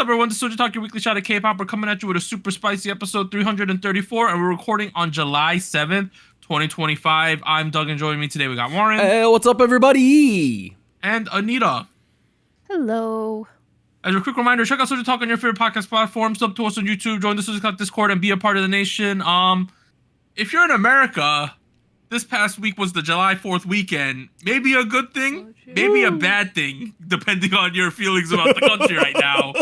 up, everyone? This is SojuTalk, your weekly shot of K-pop. We're coming at you with a super spicy episode 334, and we're recording on July 7th, 2025. I'm Doug, and joining me today, we got Warren. Hey, what's up, everybody? And Anita. Hello. As a quick reminder, check out SojuTalk on your favorite podcast platform. Sub to us on YouTube, join the SojuTalk Discord, and be a part of the nation. If you're in America, this past week was the July 4th weekend. Maybe a good thing, maybe a bad thing, depending on your feelings about the country right now.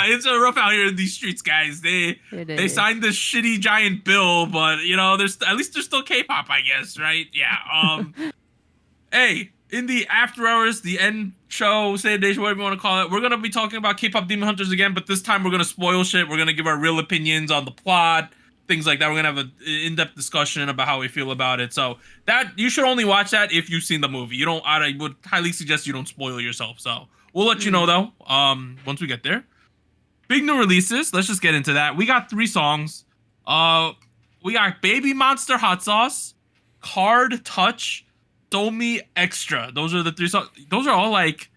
It's a rough out here in these streets, guys. They signed this shitty giant bill, but you know, there's still K-pop, I guess, right? Yeah. Hey, in the Afterhours, the end show, sanitation, whatever you want to call it, we're gonna be talking about K-pop Demon Hunters again, but this time we're gonna spoil shit. We're gonna give our real opinions on the plot, things like that. We're gonna have an in-depth discussion about how we feel about it. So that you should only watch that if you've seen the movie. I would highly suggest you don't spoil yourself. So we'll let you know though. Once we get there. Big new releases. Let's just get into that. We got 3 songs. We got Babymonster Hot Sauce, Card Touch, Somi Extra. Those are the 3 songs. Those are all like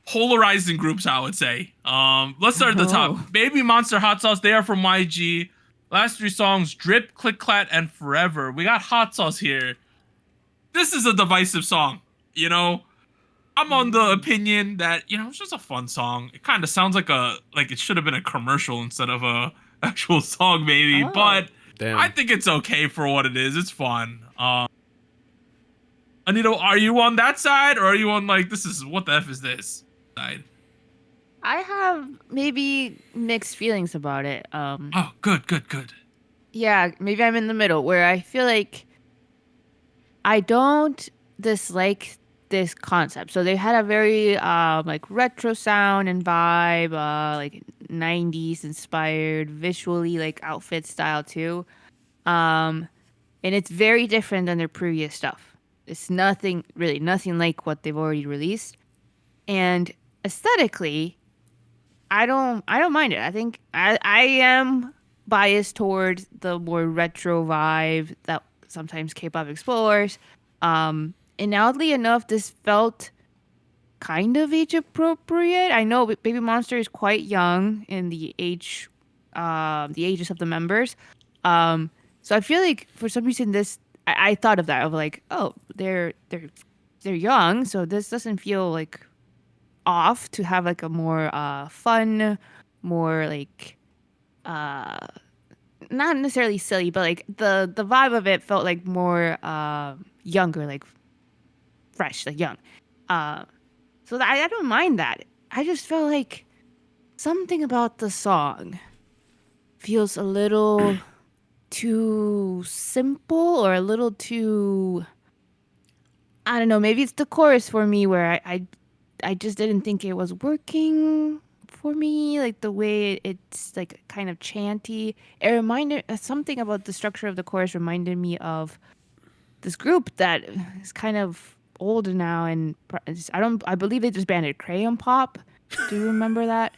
polarizing groups, I would say. Let's start at the top. Babymonster Hot Sauce. They are from YG. Last 3 songs, Drip, Click Clat, and Forever. We got Hot Sauce here. This is a divisive song, you know? I'm on the opinion that, you know, it's just a fun song. It kind of sounds like it should have been a commercial instead of a actual song, maybe. But damn. I think it's okay for what it is. It's fun. Anita, are you on that side, or are you on, like, what the F is this side? I have maybe mixed feelings about it. Oh, good. Yeah, maybe I'm in the middle where I feel like I don't dislike this concept. So they had a very like retro sound and vibe, like 90s inspired, visually like outfit style too. And it's very different than their previous stuff. It's nothing like what they've already released. And aesthetically, I don't mind it. I think I am biased towards the more retro vibe that sometimes K-pop explores. And oddly enough, this felt kind of age appropriate. I know Babymonster is quite young in the ages of the members. So I feel like for some reason I thought of that, of like, oh, they're young, so this doesn't feel like off to have like a more fun, more like not necessarily silly, but like the vibe of it felt like more younger, like fresh, like young. So I don't mind that. I just felt like something about the song feels a little too simple, or a little too, I don't know, maybe it's the chorus for me where I just didn't think it was working for me, like the way it's like kind of chanty. It reminded something about the structure of the chorus reminded me of this group that is kind of old now, and I believe they disbanded, Crayon Pop. Do you remember that?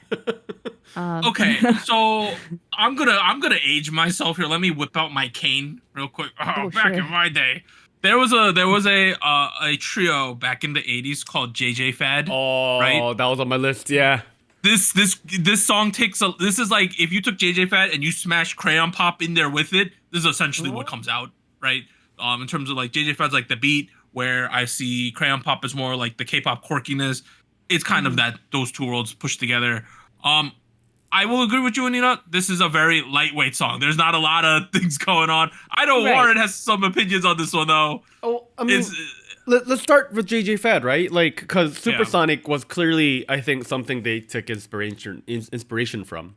Okay, so I'm gonna age myself here. Let me whip out my cane real quick. Back in my day, there was a trio back in the 80s called JJ Fad. Oh, right? That was on my list. Yeah. This song this is like if you took JJ Fad and you smashed Crayon Pop in there with it. This is essentially what comes out, right? In terms of like JJ Fad's like the beat, where I see Crayon Pop is more like the K-pop quirkiness. It's kind of that those two worlds pushed together. I will agree with you, Anita. This is a very lightweight song. There's not a lot of things going on. I know Warren has some opinions on this one though. Oh, I mean, let's start with JJ Fad, right? Like, because Supersonic was clearly, I think, something they took inspiration from.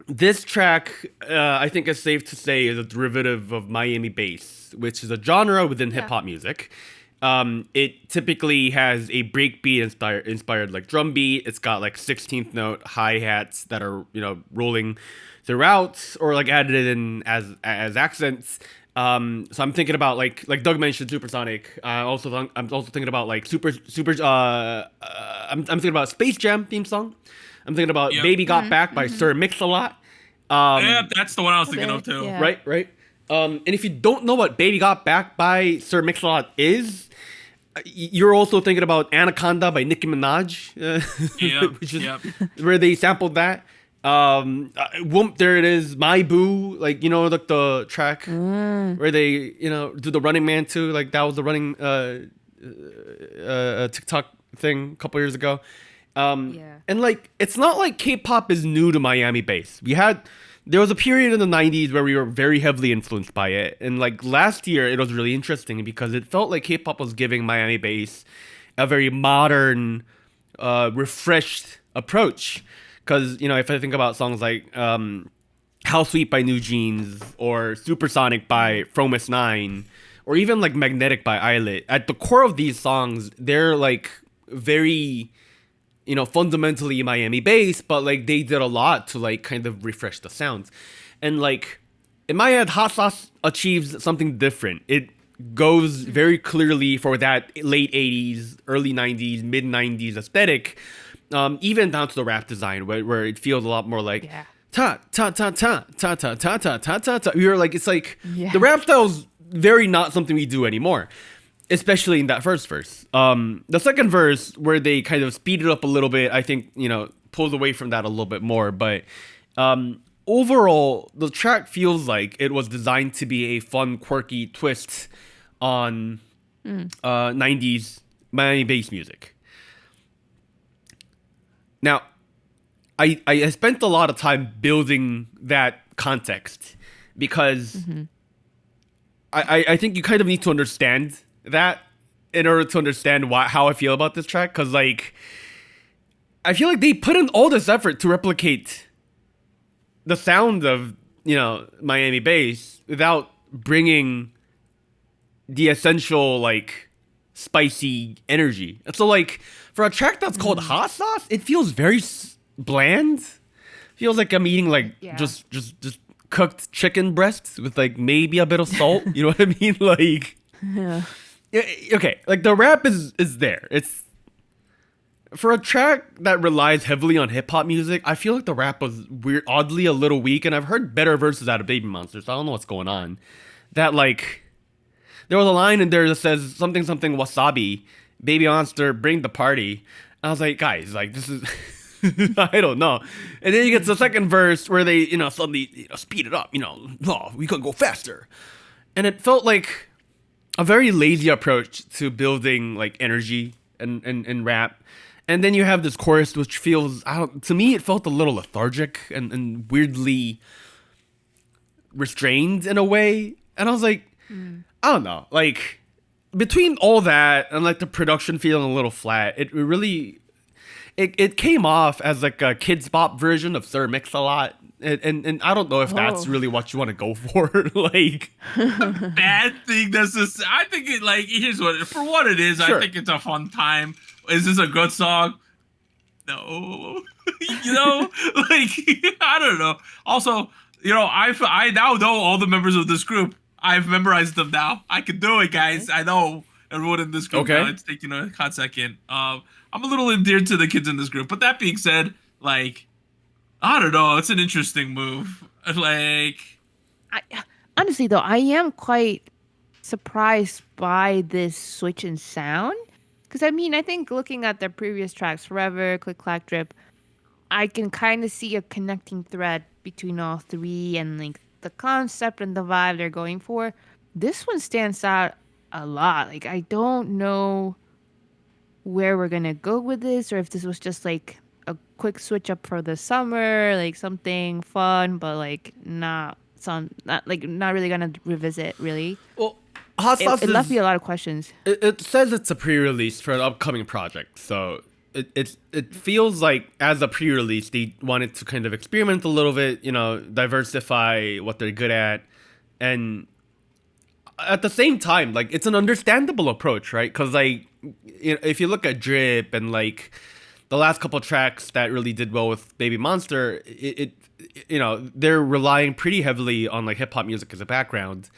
This track, I think it's safe to say, is a derivative of Miami bass, which is a genre within hip hop music. It typically has a breakbeat inspired like drum beat. It's got like 16th note hi-hats that are, you know, rolling throughout or like added in as accents. So I'm thinking about like Doug mentioned Supersonic. I'm also thinking about like I'm thinking about Space Jam theme song. I'm thinking about Baby Got Back by Sir Mix-a-Lot. Yeah, that's the one I was thinking of too. Yeah. Right. And if you don't know what Baby Got Back by Sir Mix-a-Lot is, You're also thinking about Anaconda by Nicki Minaj, which is where they sampled that. Whoop, there it is, My Boo, like, you know, like the track where they, you know, do the Running Man too, like that was the running TikTok thing a couple years ago. And like, it's not like K-pop is new to Miami bass. There was a period in the 90s where we were very heavily influenced by it. And like last year, it was really interesting because it felt like K-pop was giving Miami bass a very modern, refreshed approach. Because, you know, if I think about songs like How Sweet by New Jeans or Supersonic by Fromis 9 or even like Magnetic by Islet, at the core of these songs, they're like very, you know, fundamentally Miami bass, but like they did a lot to like kind of refresh the sounds. And like in my head, Hot Sauce achieves something different. It goes very clearly for that late 80s, early 90s, mid 90s aesthetic, even down to the rap design where it feels a lot more like ta ta ta ta ta ta ta ta ta ta ta. You're like, it's like the rap style's very not something we do anymore. Especially in that first verse. The second verse, where they kind of speed it up a little bit, I think, you know, pulls away from that a little bit more. But overall, the track feels like it was designed to be a fun, quirky twist on 90s Miami bass music. Now, I spent a lot of time building that context because I think you kind of need to understand that in order to understand how I feel about this track, because like I feel like they put in all this effort to replicate the sound of, you know, Miami bass without bringing the essential like spicy energy. And so like for a track that's called Hot Sauce, it feels very bland. Feels like I'm eating like just cooked chicken breasts with like maybe a bit of salt. You know what I mean? Like okay, like the rap is there. It's for a track that relies heavily on hip hop music. I feel like the rap was oddly a little weak, and I've heard better verses out of Babymonster, so I don't know what's going on. That like there was a line in there that says something wasabi, Babymonster, bring the party. I was like, guys, like this is I don't know. And then you get to the second verse where they, you know, suddenly, you know, speed it up. You know, oh, we could go faster, and it felt like a very lazy approach to building like energy and rap. And then you have this chorus which feels, to me, it felt a little lethargic and weirdly restrained in a way. And I was like, I don't know, like between all that and like the production feeling a little flat, it really it came off as like a Kids Bop version of Sir Mix-a-Lot. And I don't know if that's really what you want to go for. Like, bad thing. That's just. I think it like here's what it is. Sure. I think it's a fun time. Is this a good song? No. You know, like I don't know. Also, you know, I now know all the members of this group. I've memorized them now. I can do it, guys. I know everyone in this group. Now. It's taking a hot second. I'm a little endeared to the kids in this group. But that being said, like, I don't know. It's an interesting move. Like, honestly, though, I am quite surprised by this switch in sound. Because, I mean, I think looking at their previous tracks, Forever, Click, Clack, Drip, I can kind of see a connecting thread between all three and, like, the concept and the vibe they're going for. This one stands out a lot. Like, I don't know where we're going to go with this or if this was just, like, a quick switch up for the summer, like something fun, but like not really gonna revisit really. Well, Hot Sauce it left me a lot of questions. It says it's a pre-release for an upcoming project, so it feels like as a pre-release they wanted to kind of experiment a little bit, you know, diversify what they're good at, and at the same time, like it's an understandable approach, right? Because like, you know, if you look at Drip and like the last couple tracks that really did well with Babymonster, it you know, they're relying pretty heavily on like hip hop music as a background.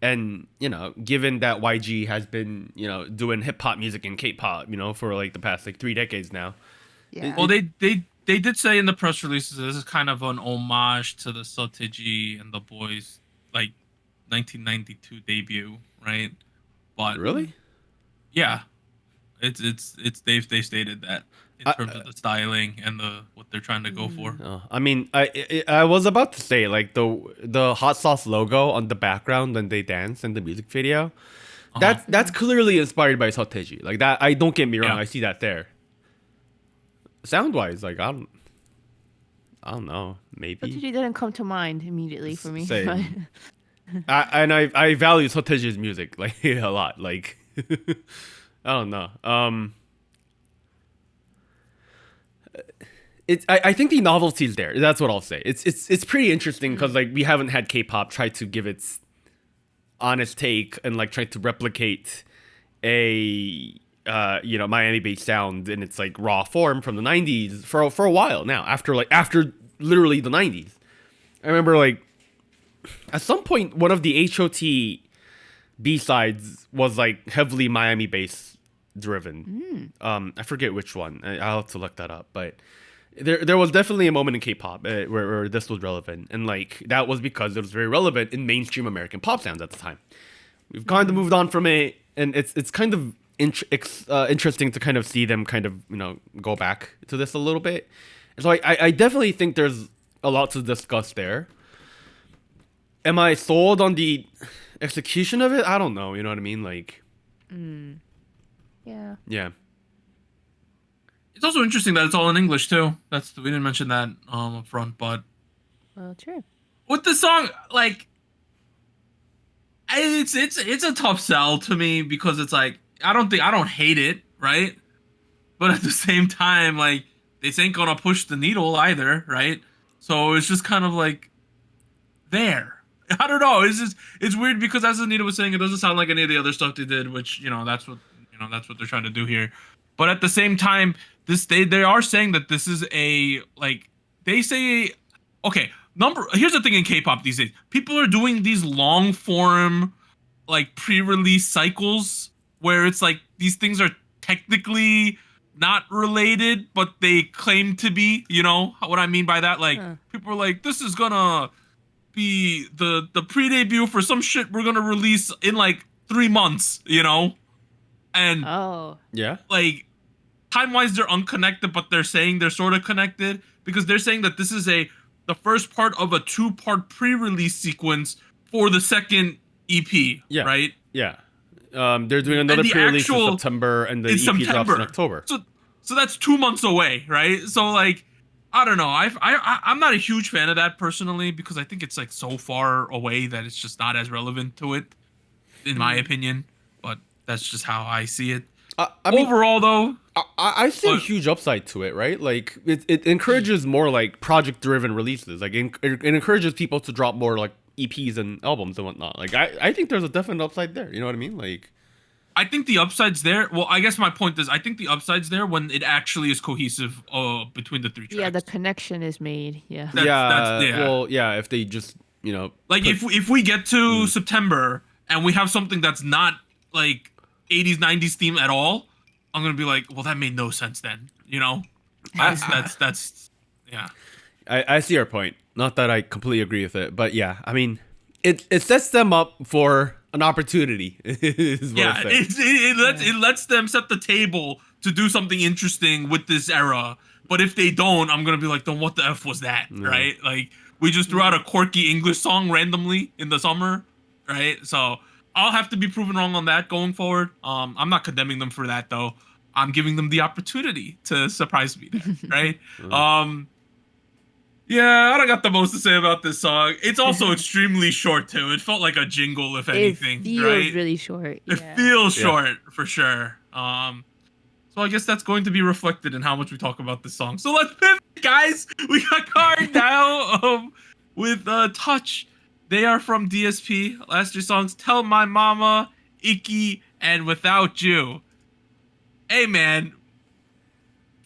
And, you know, given that YG has been, you know, doing hip hop music and K-pop, you know, for like the past like 3 decades now. Yeah. Well, they did say in the press releases this is kind of an homage to the Soteji and the Boys like 1992 debut, right? But really? Yeah. They stated that in terms of the styling and what they're trying to go for. I mean, I was about to say like the hot sauce logo on the background when they dance in the music video. That's clearly inspired by Soteji. Like that. I don't get me wrong. I see that there. Sound wise, like I don't know. Maybe Soteji didn't come to mind immediately for me. Same. I value Soteji's music like a lot. Like I don't know. I think the novelty is there. That's what I'll say. It's pretty interesting because like we haven't had K-pop try to give its honest take and like try to replicate a Miami-based sound in its like raw form from the 90s for a while now. After literally the 90s, I remember like at some point one of the HOT B-sides was like heavily Miami-based driven. I forget which one. I'll have to look that up, but there was definitely a moment in K-pop where this was relevant, and like that was because it was very relevant in mainstream American pop sounds at the time. We've kind of moved on from it, and it's kind of interesting to kind of see them kind of go back to this a little bit. And so I definitely think there's a lot to discuss there. Am I sold on the execution of it? I don't know. You know what I mean? Like, yeah. It's also interesting that it's all in English too. We didn't mention that up front, but well, true. With the song, like, it's a tough sell to me because it's like I don't hate it, right? But at the same time, like this ain't gonna push the needle either, right? So it's just kind of like there. I don't know. It's weird because as Anita was saying, it doesn't sound like any of the other stuff they did, which that's what they're trying to do here. But at the same time, they are saying that this is they say, okay, here's the thing in K-pop these days. People are doing these long form like pre-release cycles where it's like these things are technically not related, but they claim to be, what I mean by that? Like people are like, this is gonna be the pre-debut for some shit we're gonna release in like 3 months, and like time-wise they're unconnected, but they're saying they're sort of connected because they're saying that this is the first part of a 2-part pre-release sequence for the second EP, right? Yeah. They're doing another pre-release in September, and the EP drops in October. So that's 2 months away, right? So like, I don't know. I'm not a huge fan of that personally because I think it's like so far away that it's just not as relevant to it, in my opinion. But that's just how I see it. I mean, overall, though, I see a huge upside to it, right? Like it encourages more like project-driven releases. Like it encourages people to drop more like EPs and albums and whatnot. Like I think there's a definite upside there. You know what I mean? Like, I think the upside's there. Well, I guess my point is I think the upside's there when it actually is cohesive between the 3 tracks. Yeah, the connection is made. Yeah. Well, yeah. If they just like if we get to September and we have something that's not like 80s 90s theme at all, I'm gonna be like, well, that made no sense then. That's yeah. I see your point. Not that I completely agree with it, but yeah, I mean, it sets them up for an opportunity. It lets them set the table to do something interesting with this era. But if they don't, I'm gonna be like, then what the F was that, right? Like we just threw out a quirky English song randomly in the summer, right? So I'll have to be proven wrong on that going forward. I'm not condemning them for that though. I'm giving them the opportunity to surprise me there, right? Yeah, I don't got the most to say about this song. It's also extremely short too. It felt like a jingle, if anything. It feels right? really short. Yeah. It feels short for sure. So I guess that's going to be reflected in how much we talk about this song. So let's pivot, guys. We got Card now with Touch. They are from DSP. Last 3 songs: Tell My Mama, Icky, and Without You. Hey man,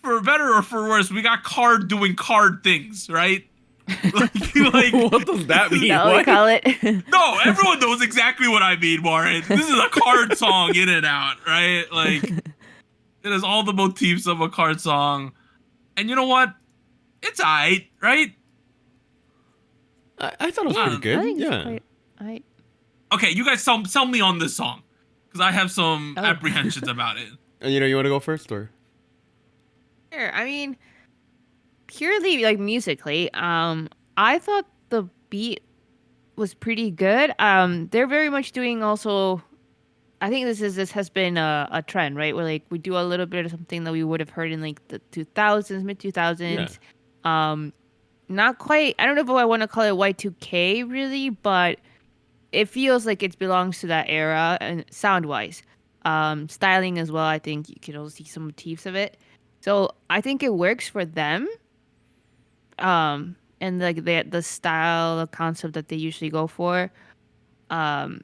for better or for worse, we got Card doing Card things, right? like what does that mean? What we call it? No, everyone knows exactly what I mean, Warren. This is a Card song in and out, right? Like it has all the motifs of a Card song, and you know what? It's aight, right? I thought it was pretty good. Yeah. Okay, you guys sell me on this song because I have some apprehensions about it. You want to go first or? Sure. I mean, purely like musically, I thought the beat was pretty good. They're very much doing also. I think this has been a trend, right? Where like we do a little bit of something that we would have heard in like the 2000s, mid 2000s. Yeah. Not quite. I don't know if I want to call it Y2K really, but it feels like it belongs to that era and sound wise. Styling as well. I think you can also see some motifs of it. So I think it works for them. And like the style, the concept that they usually go for. I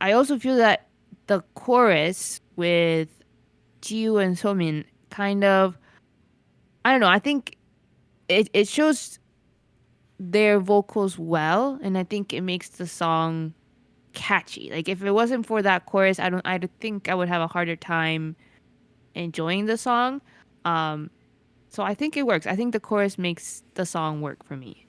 also feel that the chorus with Jiwoo and Somin kind of, I don't know, I think it shows their vocals well, and I think it makes the song catchy. Like if it wasn't for that chorus, I think I would have a harder time enjoying the song. So I think it works. I think the chorus makes the song work for me.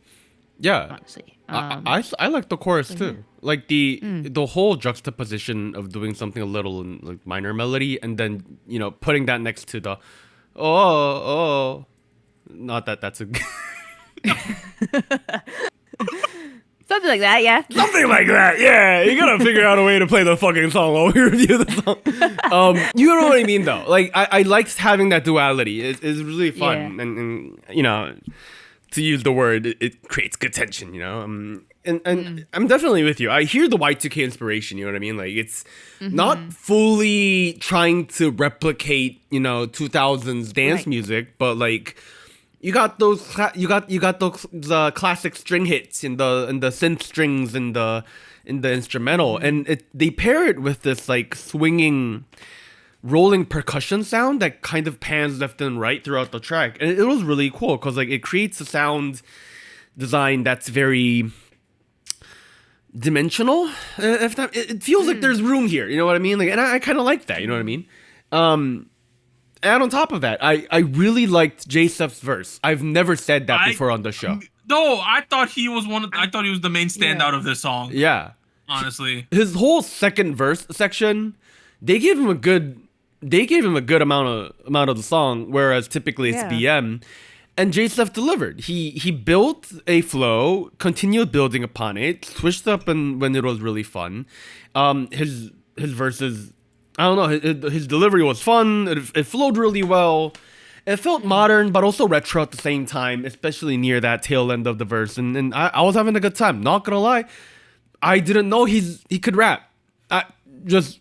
Yeah, honestly, I like the chorus too. Like the whole juxtaposition of doing something a little in like minor melody and then putting that next to the not that that's a something like that, yeah. Something like that, yeah. You gotta figure out a way to play the fucking song while we review the song. You know what I mean, though. Like I liked having that duality. It's really fun, yeah. and to use the word, it creates good tension, And I'm definitely with you. I hear the Y2K inspiration, you know what I mean? Like it's not fully trying to replicate, 2000s dance music, but like you got those the classic string hits in the synth strings in the instrumental, and they pair it with this like swinging rolling percussion sound that kind of pans left and right throughout the track, and it was really cool because like it creates a sound design that's very dimensional. If that, it feels like there's room here, you know what I mean? Like, and I kind of like that, you know what I mean? And on top of that, I really liked J-Steph's verse. I've never said that before on the show. No, I thought he was I thought he was the main standout of this song. Yeah, honestly, his whole second verse section, they gave him a good amount of the song, whereas typically it's BM. And J-Steph delivered. He built a flow, continued building upon it, switched up when it was really fun. His verses, I don't know, his delivery was fun. It flowed really well. It felt modern, but also retro at the same time, especially near that tail end of the verse. And I was having a good time. Not gonna lie, I didn't know he could rap. I just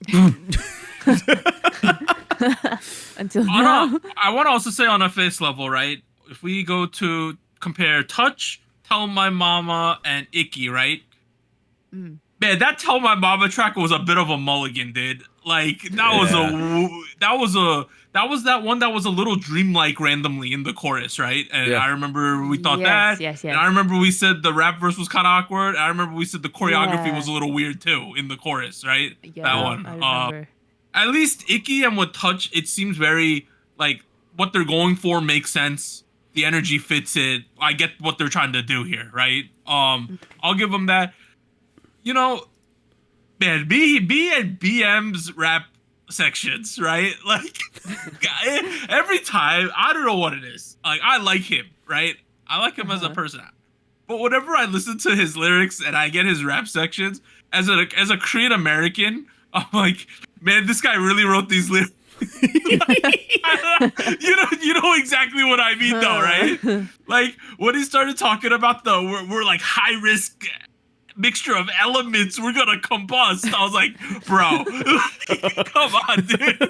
until now. I want to also say on a face level, right? If we go to compare Touch, Tell My Mama, and Icky, right? Man, that Tell My Mama track was a bit of a mulligan, dude. Like that was that one that was a little dreamlike randomly in the chorus, right? And I remember we thought that. Yes. And I remember we said the rap verse was kind of awkward. And I remember we said the choreography was a little weird too in the chorus, right? Yeah, that one. I remember. At least Icky and with Touch, it seems very like what they're going for makes sense. The energy fits it. I get what they're trying to do here, right? I'll give them that. Man, B and BM's rap sections, right? Like every time, I don't know what it is. Like I like him, right? I like him as a person. But whenever I listen to his lyrics and I get his rap sections, as a Korean American, I'm like, man, this guy really wrote these lyrics. You know exactly what I mean though, right? Like when he started talking about we're like high risk mixture of elements, we're gonna combust. I was like, bro, come on, dude.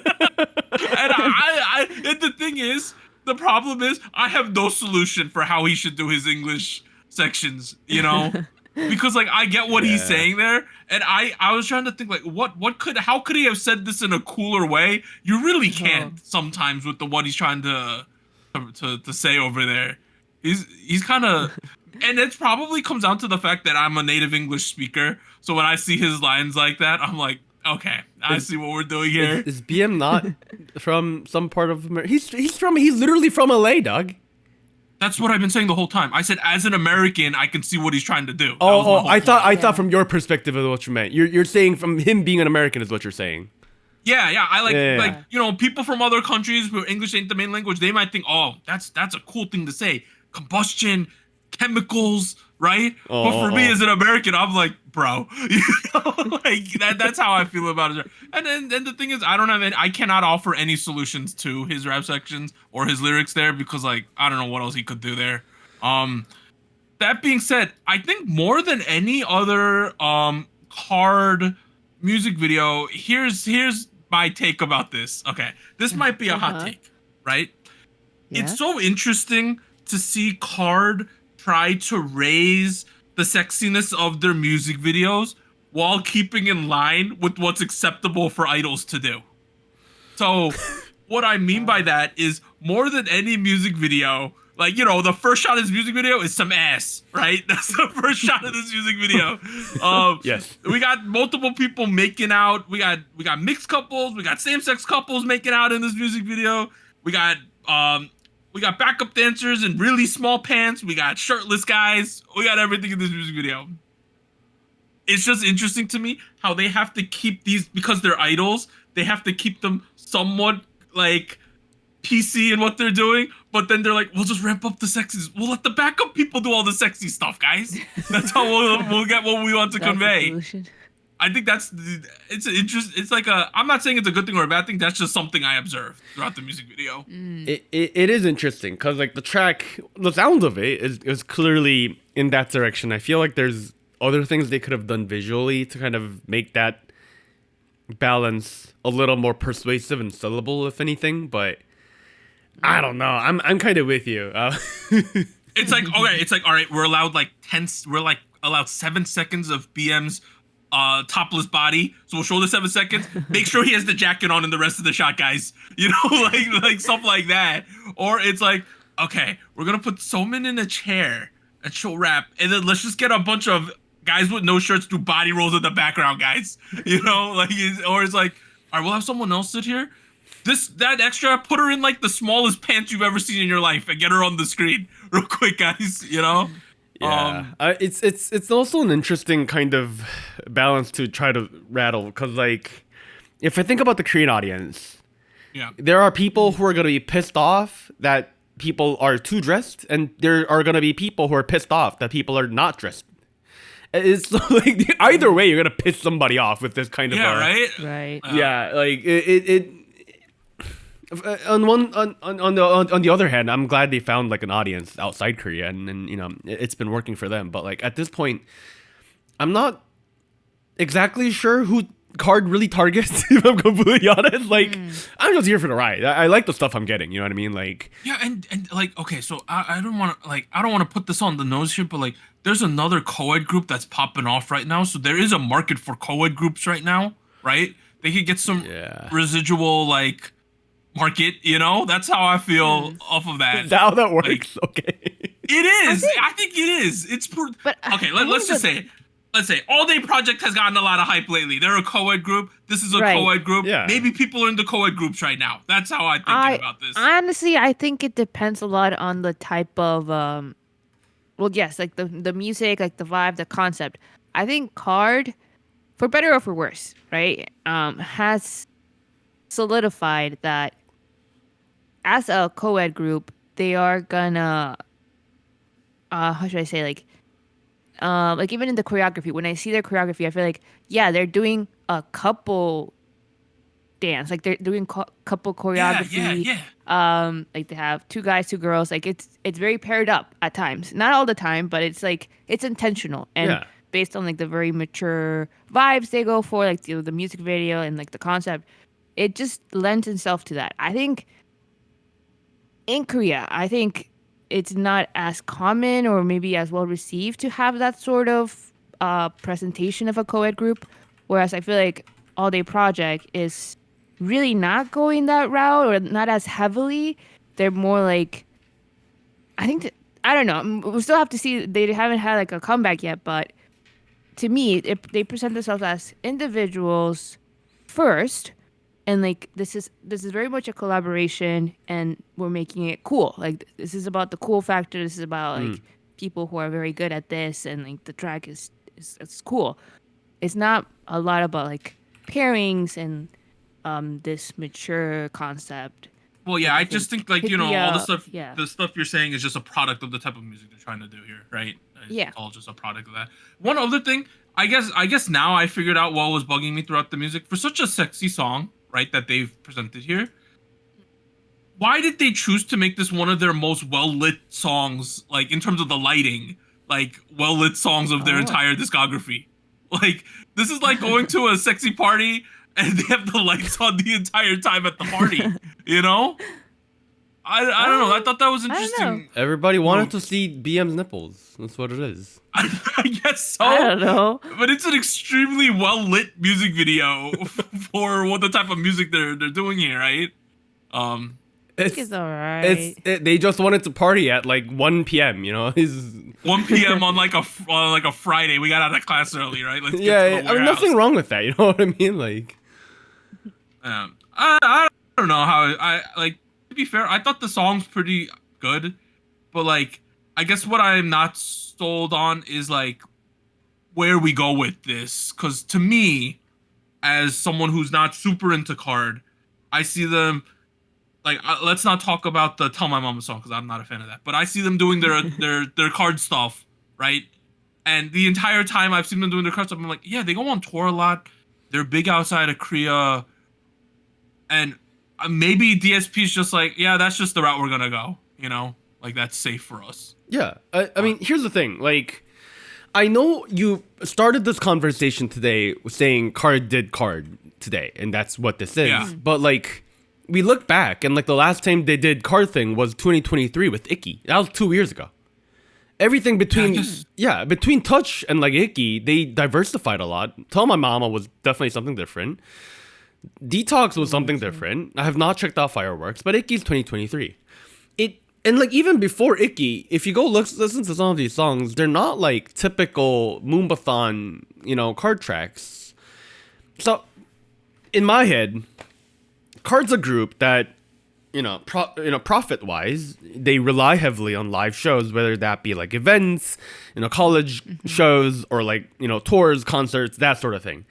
And the thing is, the problem is, I have no solution for how he should do his English sections, because like I get what he's saying there, and I was trying to think like how could he have said this in a cooler way? You really can't sometimes with what he's trying to say over there. He's kind of, and it probably comes down to the fact that I'm a native English speaker, so when I see his lines like that, I'm like, okay, I see what we're doing here. Is BM not from some part of America? He's literally from LA, dog. That's what I've been saying the whole time. I said, as an American, I can see what he's trying to do. I thought from your perspective of what you meant. You're saying from him being an American is what you're saying. Yeah. I like Yeah. like people from other countries where English ain't the main language. They might think, oh, that's a cool thing to say. Combustion, chemicals, right? But for me as an American, I'm like, bro, like that's how I feel about it. And then the thing is, I cannot offer any solutions to his rap sections or his lyrics there because like I don't know what else he could do there. That being said, I think more than any other hard music video, here's my take about this. Okay, this might be a hot take, right? Yeah. It's so interesting to see Card try to raise the sexiness of their music videos while keeping in line with what's acceptable for idols to do. So what I mean by that is more than any music video, like, the first shot of this music video is some ass, right? That's the first shot of this music video. Yes. We got multiple people making out. We got mixed couples. We got same-sex couples making out in this music video. We got backup dancers in really small pants. We got shirtless guys. We got everything in this music video. It's just interesting to me how they have to keep these, because they're idols, they have to keep them somewhat like PC in what they're doing, but then they're like, we'll just ramp up the sexy. We'll let the backup people do all the sexy stuff, guys. That's how we'll get what we want to convey. I think it's like I'm not saying it's a good thing or a bad thing. That's just something I observed throughout the music video. It is interesting because like the sound of it is clearly in that direction. I feel like there's other things they could have done visually to kind of make that balance a little more persuasive and sellable, if anything. But I don't know. I'm kind of with you. It's like okay. It's like all right. We're allowed like allowed 7 seconds of BM's topless body. So we'll show the 7 seconds. Make sure he has the jacket on in the rest of the shot, guys. Like stuff like that. Or it's like okay, we're gonna put Somin in a chair and she'll rap, and then let's just get a bunch of guys with no shirts do body rolls in the background, guys. Or it's like all right, we'll have someone else sit here. That extra, put her in like the smallest pants you've ever seen in your life and get her on the screen real quick, guys. Yeah, it's also an interesting kind of balance to try to rattle because like if I think about the Korean audience, there are people who are going to be pissed off that people are too dressed, and there are going to be people who are pissed off that people are not dressed. It's like either way, you're going to piss somebody off with this kind of right. Yeah, like it on the other hand, I'm glad they found like an audience outside Korea, and it's been working for them. But like at this point, I'm not exactly sure who Card really targets. If I'm completely honest, like I'm just here for the ride. I like the stuff I'm getting. You know what I mean? Like and like okay, so I don't want to put this on the nose here, but like there's another co-ed group that's popping off right now. So there is a market for co-ed groups right now, right? They could get some residual like market, that's how I feel off of that. Is that how that works? Like, okay. It is. I think it is. Okay, let's just say All Day Project has gotten a lot of hype lately. They're a co-ed group. This is a co-ed group. Yeah. Maybe people are into co-ed groups right now. That's how I think about this. Honestly, I think it depends a lot on the type of like the music, like the vibe, the concept. I think Card, for better or for worse, right, has solidified that as a co-ed group, they are gonna how should I say, like even in the choreography, when I see their choreography, I feel like they're doing a couple dance, like they're doing couple choreography. Like they have 2 guys, 2 girls, like it's very paired up at times, not all the time, but it's like it's intentional and based on like the very mature vibes they go for, like the music video and like the concept, it just lends itself to that. I think in Korea, it's not as common or maybe as well received to have that sort of presentation of a co-ed group, whereas I feel like All Day Project is really not going that route or not as heavily. They're more like, I don't know, we still have to see. They haven't had like a comeback yet, but to me, they present themselves as individuals first. And like this is very much a collaboration, and we're making it cool. Like this is about the cool factor. This is about like people who are very good at this, and like the track is cool. It's not a lot about like pairings and this mature concept. Well, yeah, I just think like, you know, all the stuff, yeah. the stuff you're saying is just a product of the type of music they're trying to do here, right? Yeah. It's all just a product of that. One other thing, I guess now I figured out what was bugging me throughout the music. For such a sexy song, right, that they've presented here, why did they choose to make this one of their most well-lit songs, like in terms of the lighting, like well-lit songs of their entire discography? Like, this is like going to a sexy party and they have the lights on the entire time at the party, you know? I don't know. I thought that was interesting. Everybody wanted to see BM's nipples. That's what it is. I guess so. I don't know. But it's an extremely well-lit music video for what the type of music they're doing here, right? It's alright. They just wanted to party at like 1 p.m. You know, 1 p.m. on like a Friday. We got out of class early, right? Let's get to the I mean, nothing wrong with that. You know what I mean? Like, I don't know how I like. To be fair, I thought the song's pretty good, but like, I guess what I'm not sold on is like where we go with this. Because to me, as someone who's not super into card, I see them. Like, let's not talk about the Tell My Mama song because I'm not a fan of that. But I see them doing their card stuff, right? And the entire time I've seen them doing their card stuff, I'm like, yeah, they go on tour a lot. They're big outside of Korea. And maybe DSP's just like, yeah, that's just the route we're going to go. You know? Like, that's safe for us. Yeah. I mean, here's the thing. Like, I know you started this conversation today saying card did card today. And that's what this is. Yeah. But, like, we look back, and like the last time they did card thing was 2023 with Icky. That was 2 years ago. Everything between between Touch and like Icky, they diversified a lot. Tell My Mama was definitely something different. Detox was something different. I have not checked out Fireworks, but Icky's 2023. And like even before Icky, if you go listen to some of these songs, they're not like typical Moombathon, you know, card tracks. So in my head, Card's a group that, profit-wise, they rely heavily on live shows, whether that be like events, college shows, or like, tours, concerts, that sort of thing.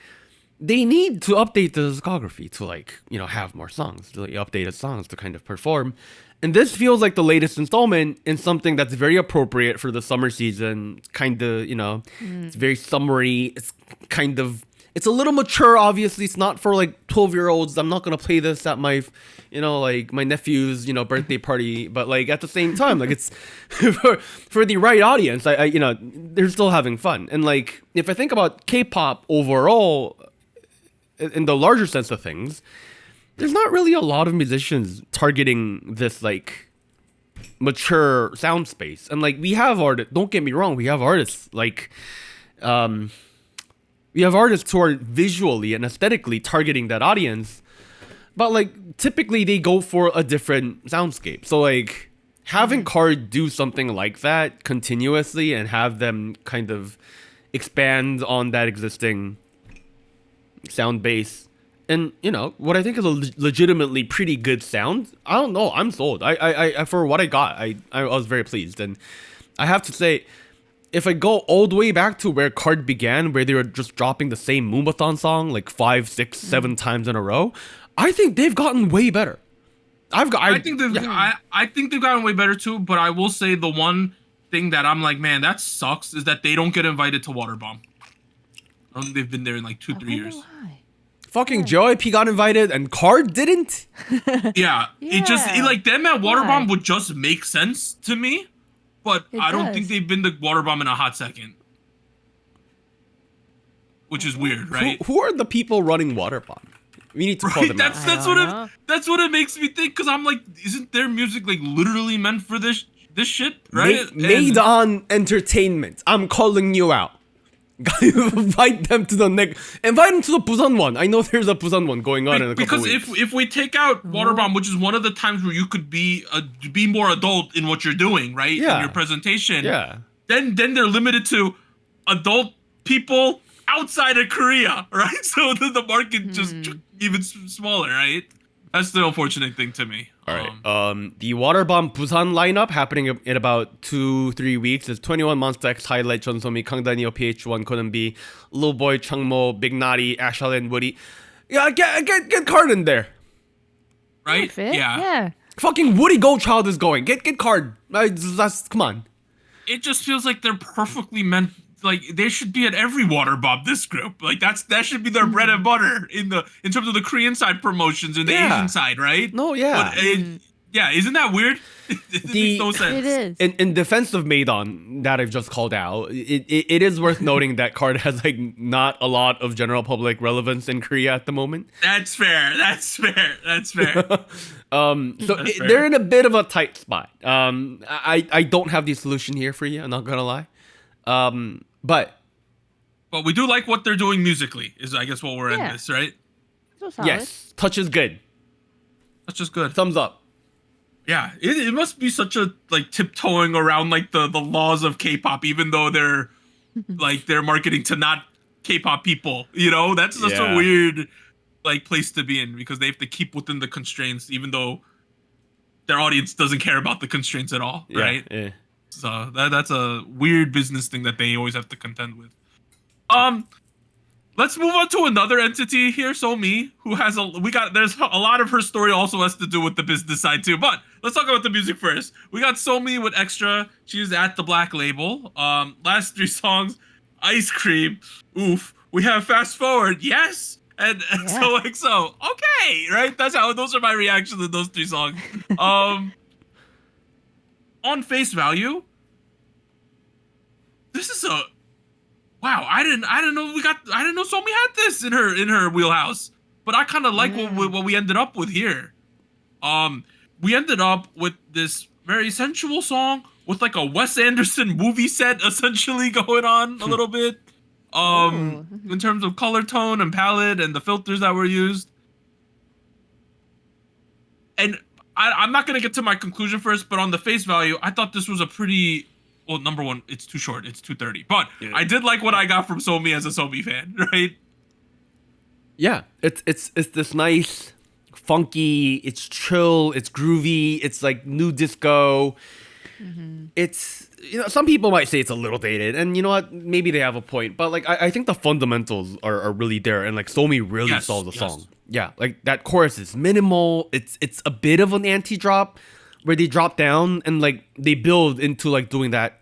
They need to update the discography to like, have more songs, to like, updated songs to kind of perform. And this feels like the latest installment in something that's very appropriate for the summer season. Kind of, it's very summery. It's a little mature, obviously. It's not for like 12-year-olds. I'm not gonna play this at my, like my nephew's, birthday party. But like at the same time, like it's for the right audience. They're still having fun. And like if I think about K-pop overall, in the larger sense of things, there's not really a lot of musicians targeting this like mature sound space. And like we have artists. Don't get me wrong. We have artists like, we have artists who are visually and aesthetically targeting that audience, but like typically they go for a different soundscape. So like having Card do something like that continuously and have them kind of expand on that existing sound base, and what I think is a legitimately pretty good sound. I don't know. I'm sold. I for what I got, I was very pleased, and I have to say, if I go all the way back to where Card began, where they were just dropping the same Moombathon song like 5, 6, 7 times in a row, I think they've gotten way better. I think they've gotten way better too. But I will say the one thing that I'm like, man, that sucks, is that they don't get invited to Waterbomb. I don't think they've been there in like 2-3 years. Why? Fucking JYP got invited and Card didn't. Yeah, it like them at Waterbomb would just make sense to me. But I don't think they've been to Waterbomb in a hot second. Which is weird, right? Who are the people running Waterbomb? We need to call them out. That's what it makes me think, because I'm like, isn't their music like literally meant for this shit, right? Made on Entertainment. I'm calling you out. Invite them to the Busan one. I know there's a Busan one going on in a couple weeks. Because if we take out Waterbomb, which is one of the times where you could be more adult in what you're doing, right? Yeah. In your presentation. Yeah. Then they're limited to adult people outside of Korea, right? So the market just even smaller, right? That's the unfortunate thing to me. All right. The Waterbomb Busan lineup happening in about 2-3 weeks is 21 Monster X, Highlight, Somi, Kangdanio, PH1, Konenbi, Little Boy, Chungmo, Big Naughty, Ashal, and Woody. Yeah, get Card in there. Right? Yeah. Fucking Woody Goldchild is going. Get Card. Come on. It just feels like they're perfectly meant. Like they should be at every water bomb. This group, like that should be their bread and butter in terms of the Korean side promotions and the Asian side, right? No, yeah. But yeah, isn't that weird? It makes no sense. It is. In defense of Maedon that I've just called out, it is worth noting that Card has like not a lot of general public relevance in Korea at the moment. That's fair. They're in a bit of a tight spot. I don't have the solution here for you. I'm not gonna lie. But we do like what they're doing musically. Is I guess what we're in this, right? So solid. yes, Touch is good. That's just good. Thumbs up. Yeah, it must be such a like tiptoeing around like the laws of K-pop, even though they're like they're marketing to not K-pop people. You know, that's such a weird like place to be in because they have to keep within the constraints, even though their audience doesn't care about the constraints at all, right? Yeah. So that's a weird business thing that they always have to contend with. Let's move on to another entity here, Somi, who has there's a lot of her story also has to do with the business side too. But let's talk about the music first. We got Somi with Extra. She's at the Black label. Last 3 songs, Ice Cream. Oof. We have Fast Forward. Yes. And XOXO. Okay, right? Those are my reactions to those 3 songs. On face value, this is a wow. I didn't know Somi had this in her wheelhouse. But I kind of like what we ended up with here. We ended up with this very sensual song with like a Wes Anderson movie set essentially going on a little bit. In terms of color tone and palette and the filters that were used. And I'm not gonna get to my conclusion first, but on the face value, I thought this was a pretty number one, it's too short, it's 2:30. But I did like what I got from Somi as a Somi fan, right? Yeah, it's this nice, funky, it's chill, it's groovy, it's like new disco. It's, some people might say it's a little dated, and you know what, maybe they have a point, but like I think the fundamentals are really there, and like Somi really solves the song. Yeah, like that chorus is minimal, it's a bit of an anti-drop where they drop down and like they build into like doing that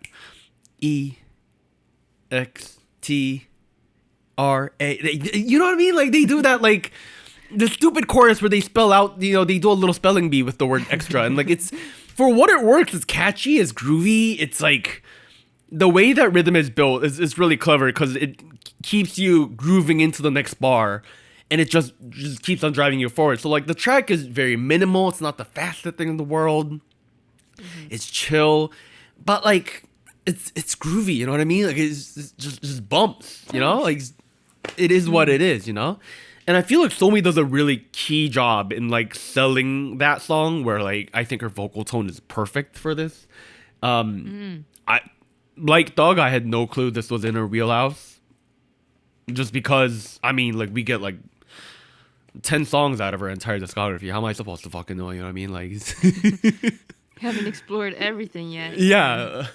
EXTRA, you know what I mean, like they do that like the stupid chorus where they spell out, they do a little spelling bee with the word extra, and like it's, for what it works, it's catchy, it's groovy, it's like the way that rhythm is built is really clever because it keeps you grooving into the next bar, and it just keeps on driving you forward. So like the track is very minimal, it's not the fastest thing in the world, it's chill, but like it's groovy, you know what I mean? Like it's just bumps, like it is what it is, And I feel like Somi does a really key job in like selling that song, where like I think her vocal tone is perfect for this. I like Doug, I had no clue this was in her wheelhouse. Just because like we get like 10 songs out of her entire discography. How am I supposed to fucking know? You know what I mean? Like haven't explored everything yet. Yeah.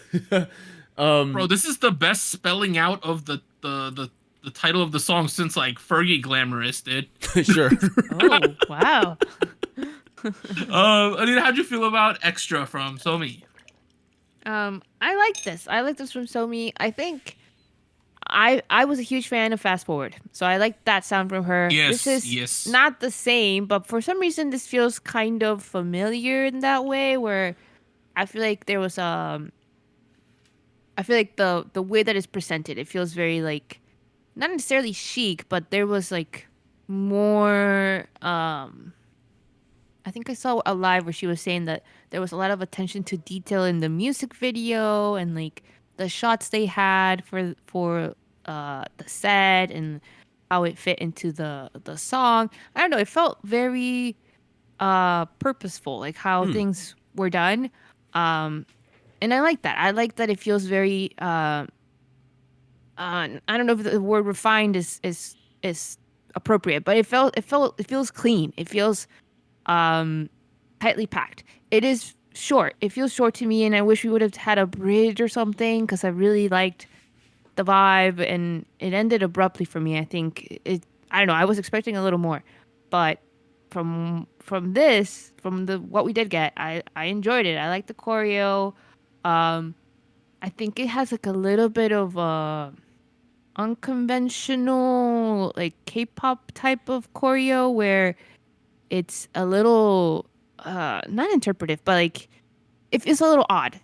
Bro, this is the best spelling out of the title of the song since like Fergie Glamorous did. Sure. Oh, wow. Anita, how'd you feel about Extra from Somi? I like this. I like this from Somi. I think I was a huge fan of Fast Forward, so I like that sound from her. Yes, this is not the same, but for some reason this feels kind of familiar in that way, where I feel like there was I feel like the way that it's presented, it feels very like not necessarily chic, but there was like more I think I saw a live where she was saying that there was a lot of attention to detail in the music video and like the shots they had for the set and how it fit into the song. I don't know, it felt very purposeful, like how things were done. And I like that. I like that it feels very I don't know if the word refined is appropriate, but it feels clean. It feels tightly packed. It is short. It feels short to me, and I wish we would have had a bridge or something because I really liked the vibe, and it ended abruptly for me. I think I don't know. I was expecting a little more, but from what we did get, I enjoyed it. I like the choreo. I think it has like a little bit of unconventional like K-pop type of choreo where it's a little not interpretive, but like it's a little odd.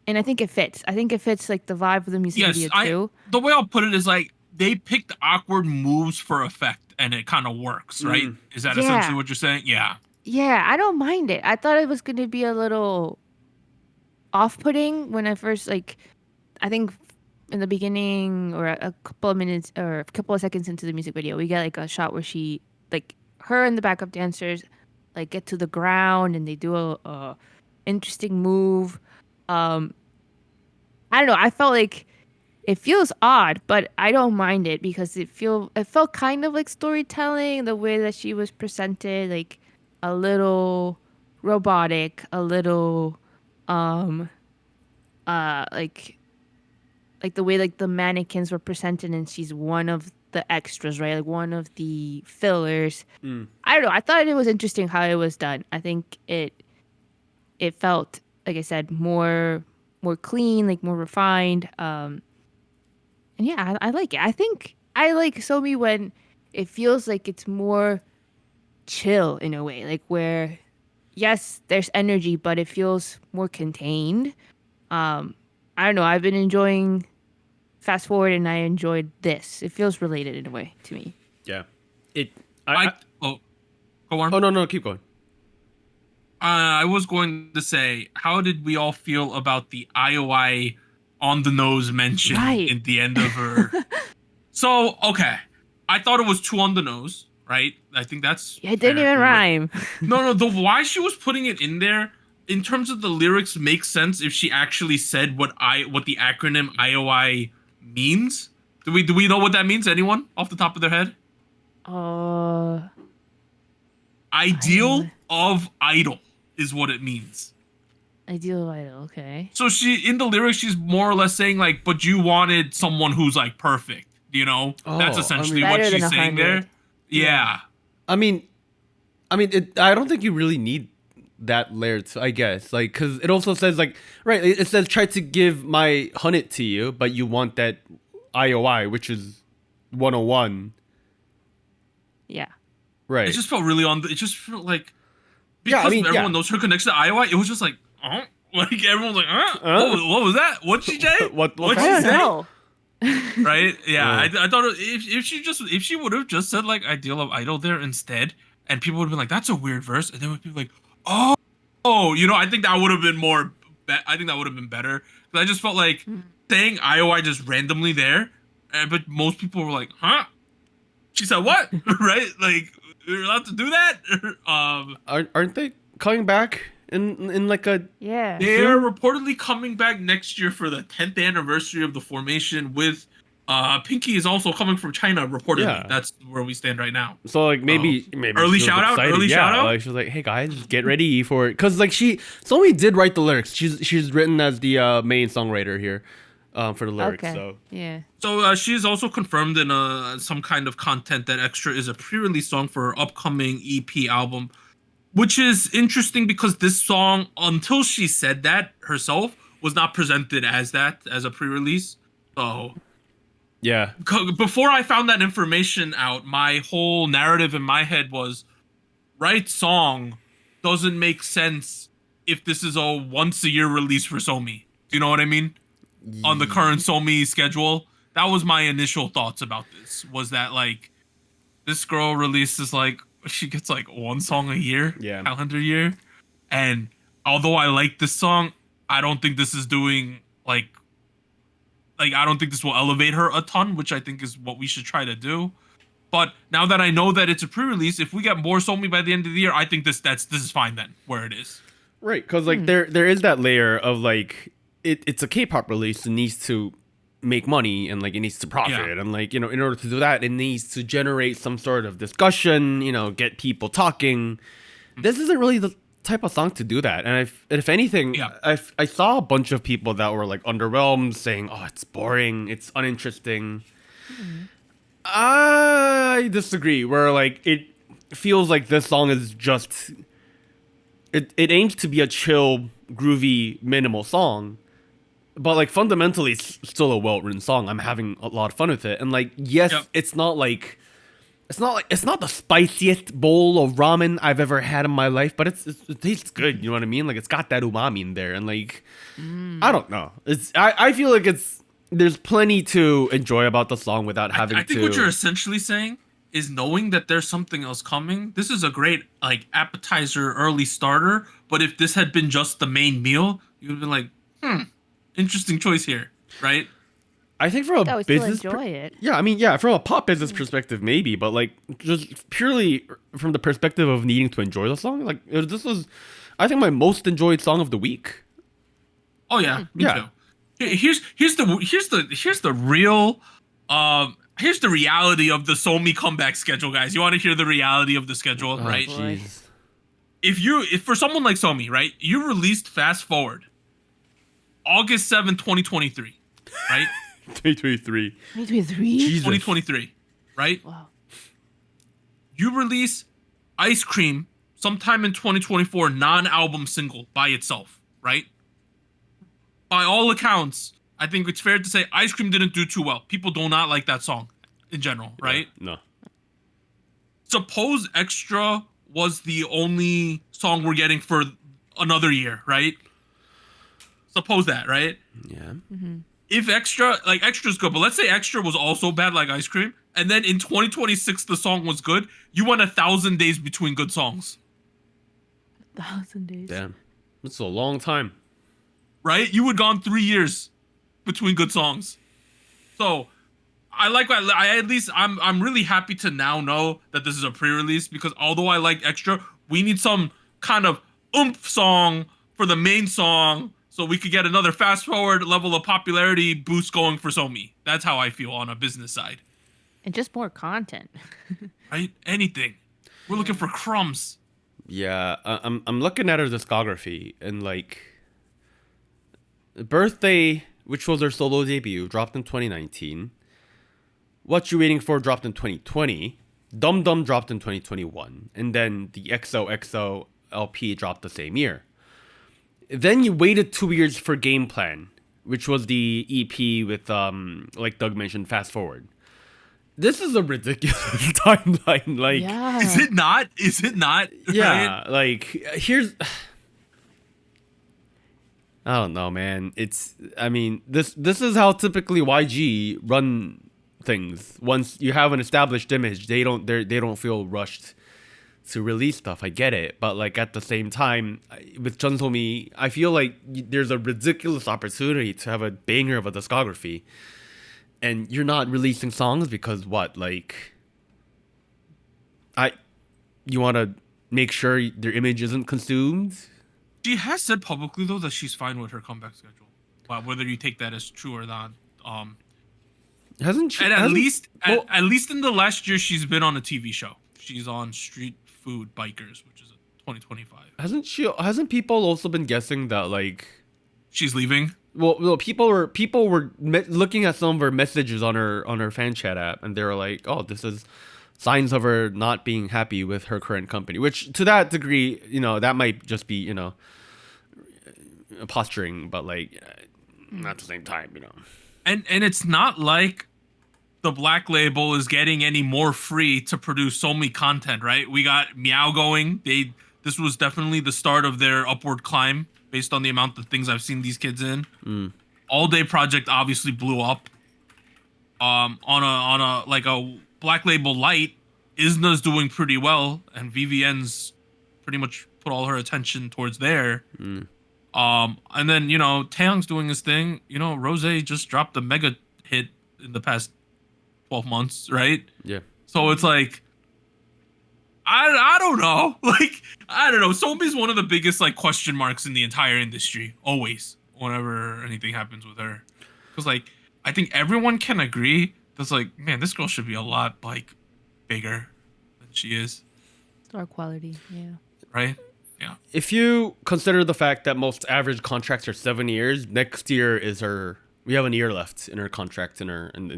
And I think it fits. I think it fits like the vibe of the music video too. The way I'll put it is like they picked awkward moves for effect and it kind of works, right? Is that essentially what you're saying? Yeah. Yeah, I don't mind it. I thought it was going to be a little off-putting when I first like I think in the beginning or a couple of minutes or a couple of seconds into the music video, we get like a shot where she like her and the backup dancers like get to the ground and they do a interesting move. I don't know. I felt like it feels odd, but I don't mind it because it felt kind of like storytelling, the way that she was presented, like a little robotic, a little like the way like the mannequins were presented and she's one of the extras, right? Like one of the fillers. I don't know. I thought it was interesting how it was done. I think it felt, like I said, more clean, like more refined. And yeah, I like it. I think I like Somi when it feels like it's more chill in a way, like where yes, there's energy, but it feels more contained. I don't know. I've been enjoying Fast Forward, and I enjoyed this. It feels related in a way to me. Yeah. Go on. Oh no, keep going. I was going to say, how did we all feel about the IOI on the nose mention at the end of her? So, okay. I thought it was too on the nose, right? I think that's it didn't even rhyme. No, the why she was putting it in there in terms of the lyrics makes sense if she actually said what the acronym IOI means. Do we know what that means? Anyone off the top of their head? Ideal of idol is what it means. Ideal of idol, okay. So she in the lyrics she's more or less saying like, but you wanted someone who's like perfect, you know? That's essentially what she's saying there. Yeah. I mean, I don't think you really need that layer, I guess. Like, because it also says, like, right, it says, try to give my hunted to you, but you want that IOI, which is 101. Yeah. Right. It just felt really it just felt like, because everyone knows her connection to IOI, it was just like, like, everyone was like, what was that? What'd she say? What'd she say? Know. Right? Yeah. I thought if she would have just said, like, Ideal of Idol there instead, and people would have been like, that's a weird verse, and then would be like, oh, you know, I think that would have been better. Because I just felt like saying IOI just randomly there, but most people were like, huh? She said what? Right? Like, you're allowed to do that? Aren't they coming back in like a... Yeah. They're reportedly coming back next year for the 10th anniversary of the formation with... Pinky is also coming from China, reportedly. Yeah. That's where we stand right now. So, like, maybe early shout out. Like, she's like, hey guys, get ready for it. Because, like, Somi did write the lyrics. She's written as the main songwriter here for the lyrics. Okay. So yeah. So she's also confirmed in some kind of content that Extra is a pre-release song for her upcoming EP album, which is interesting because this song, until she said that herself, was not presented as a pre-release. So. Yeah. Before I found that information out, my whole narrative in my head was, right song doesn't make sense if this is a once-a-year release for Somi. Do you know what I mean? On the current Somi schedule. That was my initial thoughts about this. Was that, like, this girl releases, like, she gets, like, one song a year? Yeah. Calendar year? And although I like this song, I don't think this is doing, like, I don't think this will elevate her a ton, which I think is what we should try to do. But now that I know that it's a pre-release, if we get more Somi by the end of the year, I think this is fine then, where it is. Right, because like there is that layer of like it's a K-pop release. It needs to make money and like it needs to profit, and like, you know, in order to do that, it needs to generate some sort of discussion. You know, get people talking. This isn't really the type of song to do that, and if anything, I saw a bunch of people that were like underwhelmed, saying, "Oh, it's boring, it's uninteresting." I disagree. Where like it feels like this song is just it aims to be a chill, groovy, minimal song, but like fundamentally it's still a well-written song. I'm having a lot of fun with it, and like yes, it's not the spiciest bowl of ramen I've ever had in my life, but it tastes good. You know what I mean? Like it's got that umami in there, and like I don't know. I feel like there's plenty to enjoy about the song without having to. I think what you're essentially saying is knowing that there's something else coming. This is a great like appetizer, early starter. But if this had been just the main meal, you'd have been like, interesting choice here, right? I think from a business, still enjoy it. Yeah, I mean, yeah, from a pop business perspective, maybe, but like just purely from the perspective of needing to enjoy the song, like this was, I think, my most enjoyed song of the week. Oh yeah, me too. Here's the reality of the Somi comeback schedule, guys. You want to hear the reality of the schedule, right? Geez. If for someone like Somi, right, you released Fast Forward August 7th, 2023, right? 2023. 2023, right? Wow. You release Ice Cream sometime in 2024, non-album single by itself, right? By all accounts, I think it's fair to say Ice Cream didn't do too well. People do not like that song in general, right? No. Suppose Extra was the only song we're getting for another year, right? Suppose that, right? Yeah. Mm-hmm. If Extra's good, but let's say Extra was also bad like Ice Cream, and then in 2026 the song was good, you went 1,000 days between good songs. 1,000 days. Damn. That's a long time. Right? You had gone 3 years between good songs. So I'm really happy to now know that this is a pre-release, because although I like Extra, we need some kind of oomph song for the main song so we could get another Fast Forward level of popularity boost going for Somi. That's how I feel on a business side. And just more content. Right? Anything. We're looking for crumbs. Yeah, I'm looking at her discography, and like Birthday, which was her solo debut, dropped in 2019. What You Waiting For dropped in 2020. Dum Dum dropped in 2021, and then the XOXO LP dropped the same year. Then you waited 2 years for Game Plan, which was the EP with like Doug mentioned, Fast Forward. This is a ridiculous timeline. Like, yeah. Is it not? Yeah, right? like here's. I don't know, man. This is how typically YG run things. Once you have an established image, they don't feel rushed to release stuff. I get it, but like at the same time, with Chunsomi, I feel like there's a ridiculous opportunity to have a banger of a discography, and you're not releasing songs because what? Like, you want to make sure their image isn't consumed. She has said publicly though that she's fine with her comeback schedule. Whether you take that as true or not. Hasn't she? And at least in the last year she's been on a TV show. She's on Street Food Bikers, which is a 2025. Hasn't people also been guessing that like she's leaving? Well, people were looking at some of her messages on her fan chat app, and they were like, "Oh, this is signs of her not being happy with her current company." Which, to that degree, that might just be posturing, but like at the same time, And it's not like the Black Label is getting any more free to produce Somi content, right? We got Meow going. This was definitely the start of their upward climb based on the amount of things I've seen these kids in. All Day Project obviously blew up. On a like a Black Label light, Isna's doing pretty well, and VVN's pretty much put all her attention towards there. And then Taeyong's doing his thing. Rose just dropped a mega hit in the past 12 months, right? Yeah. So it's like, I don't know. Like, I don't know. Somi's one of the biggest like question marks in the entire industry. Always, whenever anything happens with her, because like I think everyone can agree that's like, man, this girl should be a lot like bigger than she is. Star quality, yeah. Right. Yeah. If you consider the fact that most average contracts are 7 years, next year is we have a year left in her contract in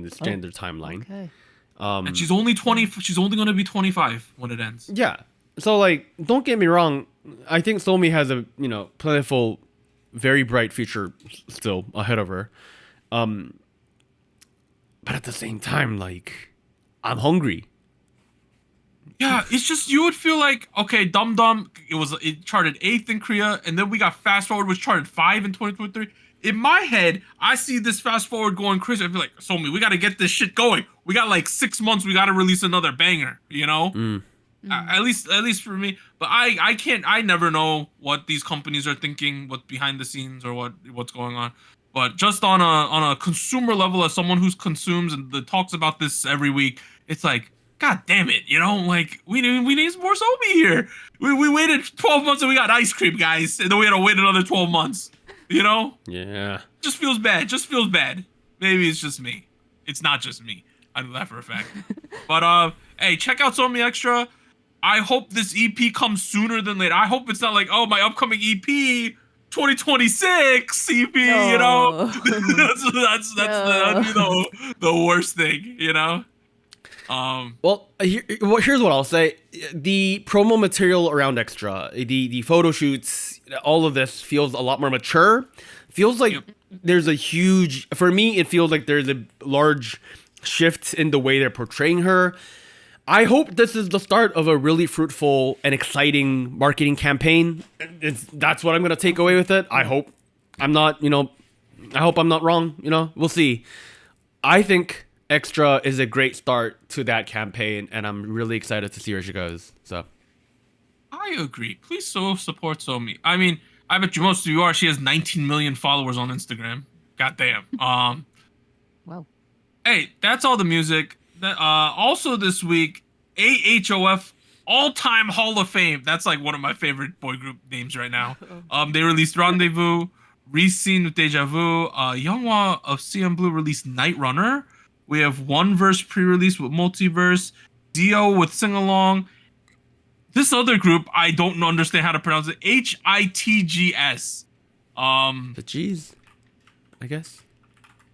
the standard timeline. Okay. And she's only 20. She's only gonna be 25 when it ends. Yeah. So like, don't get me wrong. I think Somi has a plentiful, very bright future still ahead of her. But at the same time, like, I'm hungry. Yeah, it's just you would feel like, okay, Dum Dum, it charted 8th in Korea, and then we got Fast Forward, which charted 5 in 2023. In my head, I see this Fast Forward going crazy. I feel like, Somi, we gotta get this shit going. We got like 6 months. We gotta release another banger. You know, at least for me. But I can't. I never know what these companies are thinking, what's behind the scenes, or what's going on. But just on a consumer level, as someone who's consumes and talks about this every week, it's like, God damn it, like we need more Somi here. We waited 12 months and we got ice cream, guys, and then we had to wait another 12 months. Yeah. Just feels bad. Maybe it's just me. It's not just me. I know that for a fact. But hey, check out Somi Extra. I hope this EP comes sooner than later. I hope it's not like, oh, my upcoming EP 2026 EP. No. That'd be the worst thing. Well, here's what I'll say. The promo material around Extra, the photo shoots, all of this feels a lot more mature. Feels like there's a huge, for me, it feels like there's a large shift in the way they're portraying her. I hope this is the start of a really fruitful and exciting marketing campaign. That's what I'm going to take away with it. I hope I'm not wrong. We'll see. I think Extra is a great start to that campaign, and I'm really excited to see where she goes. So, I agree. Please support Somi. I mean, I bet you most of you are. She has 19 million followers on Instagram. Goddamn. Wow. Hey, that's all the music. Also this week, AHOF All-Time Hall of Fame. That's like one of my favorite boy group names right now. They released Rendezvous, Reseen with Deja Vu. Younghwa of CM Blue released Night Runner. We have One Verse pre-release with Multiverse, Dio with Sing Along. This other group, I don't understand how to pronounce it. HITGS. The G's, I guess.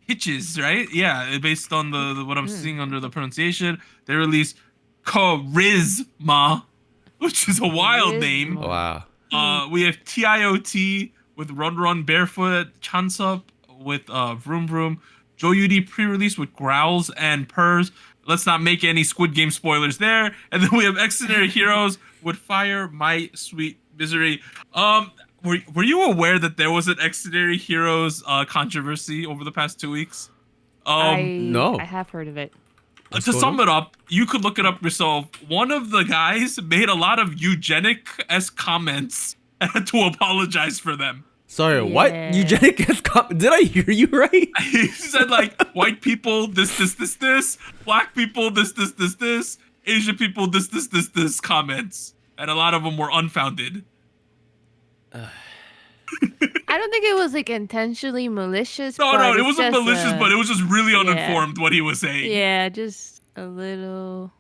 Hitches, right? Yeah, based on the what I'm seeing under the pronunciation. They released Charisma, which is a wild name. Wow. We have TIOT with Run Run Barefoot, Chansup with Vroom Vroom, Joyudi pre-release with Growls and Purrs. Let's not make any Squid Game spoilers there. And then we have Extraordinary Heroes with Fire, My Sweet Misery. Were you aware that there was an Extraordinary Heroes controversy over the past 2 weeks? No. I have heard of it. To sum it up, you could look it up yourself. One of the guys made a lot of eugenic-esque comments and had to apologize for them. Sorry, what? Eugenic-esque did I hear you right? He said, like, white people, this, black people, this, Asian people, this comments. And a lot of them were unfounded. I don't think it was like intentionally malicious. No, it wasn't malicious, but it was just really uninformed what he was saying. Yeah, just a little.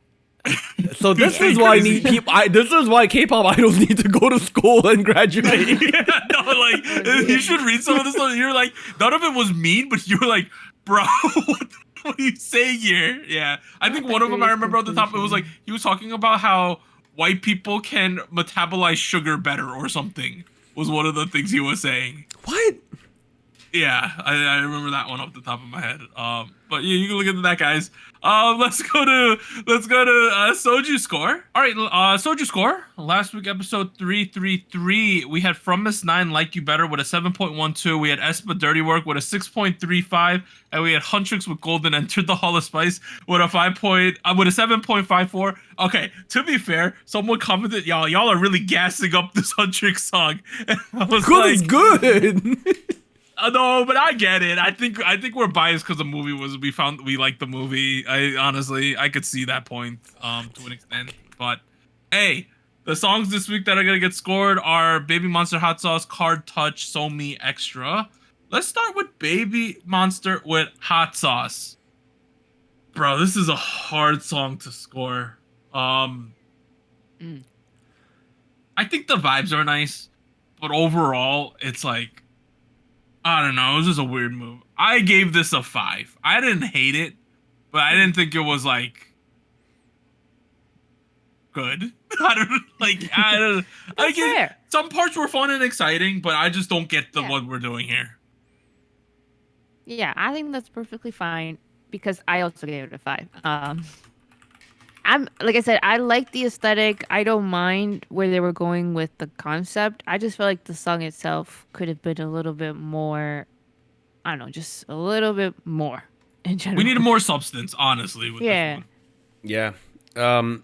So this is why I need people. This is why K-pop idols need to go to school and graduate. You should read some of this stuff. You're like, none of it was mean, but you were like, bro, what are you saying here? Yeah, I think one of them I remember at the top. It was like he was talking about how white people can metabolize sugar better or something. Was one of the things he was saying. What? Yeah, I remember that one off the top of my head. But yeah, you can look into that, guys. Let's go to SojuScore. All right, SojuScore. Last week, episode 333, we had From Miss 9 Like You Better with a 7.12. We had Espa Dirty Work with a 6.35, and we had Huntrix with Golden Entered the Hall of Spice with a 7.54. Okay, to be fair, someone commented, y'all are really gassing up this Huntrix song. And I was Good, good. No, but I get it. I think we're biased because the movie we liked the movie. I could see that point to an extent. But hey, the songs this week that are gonna get scored are Babymonster Hot Sauce, Card Touch, Somi Extra. Let's start with Babymonster with Hot Sauce. Bro, this is a hard song to score. I think the vibes are nice, but overall, it's like, I don't know. It was just a weird move. I gave this a 5. I didn't hate it, but I didn't think it was like good. I don't. I get some parts were fun and exciting, but I just don't get what we're doing here. Yeah, I think that's perfectly fine because I also gave it a 5. I'm like I said, I like the aesthetic. I don't mind where they were going with the concept. I just feel like the song itself could have been a little bit more. I don't know, just a little bit more in general. We need more substance, honestly. With this one. Yeah. I'm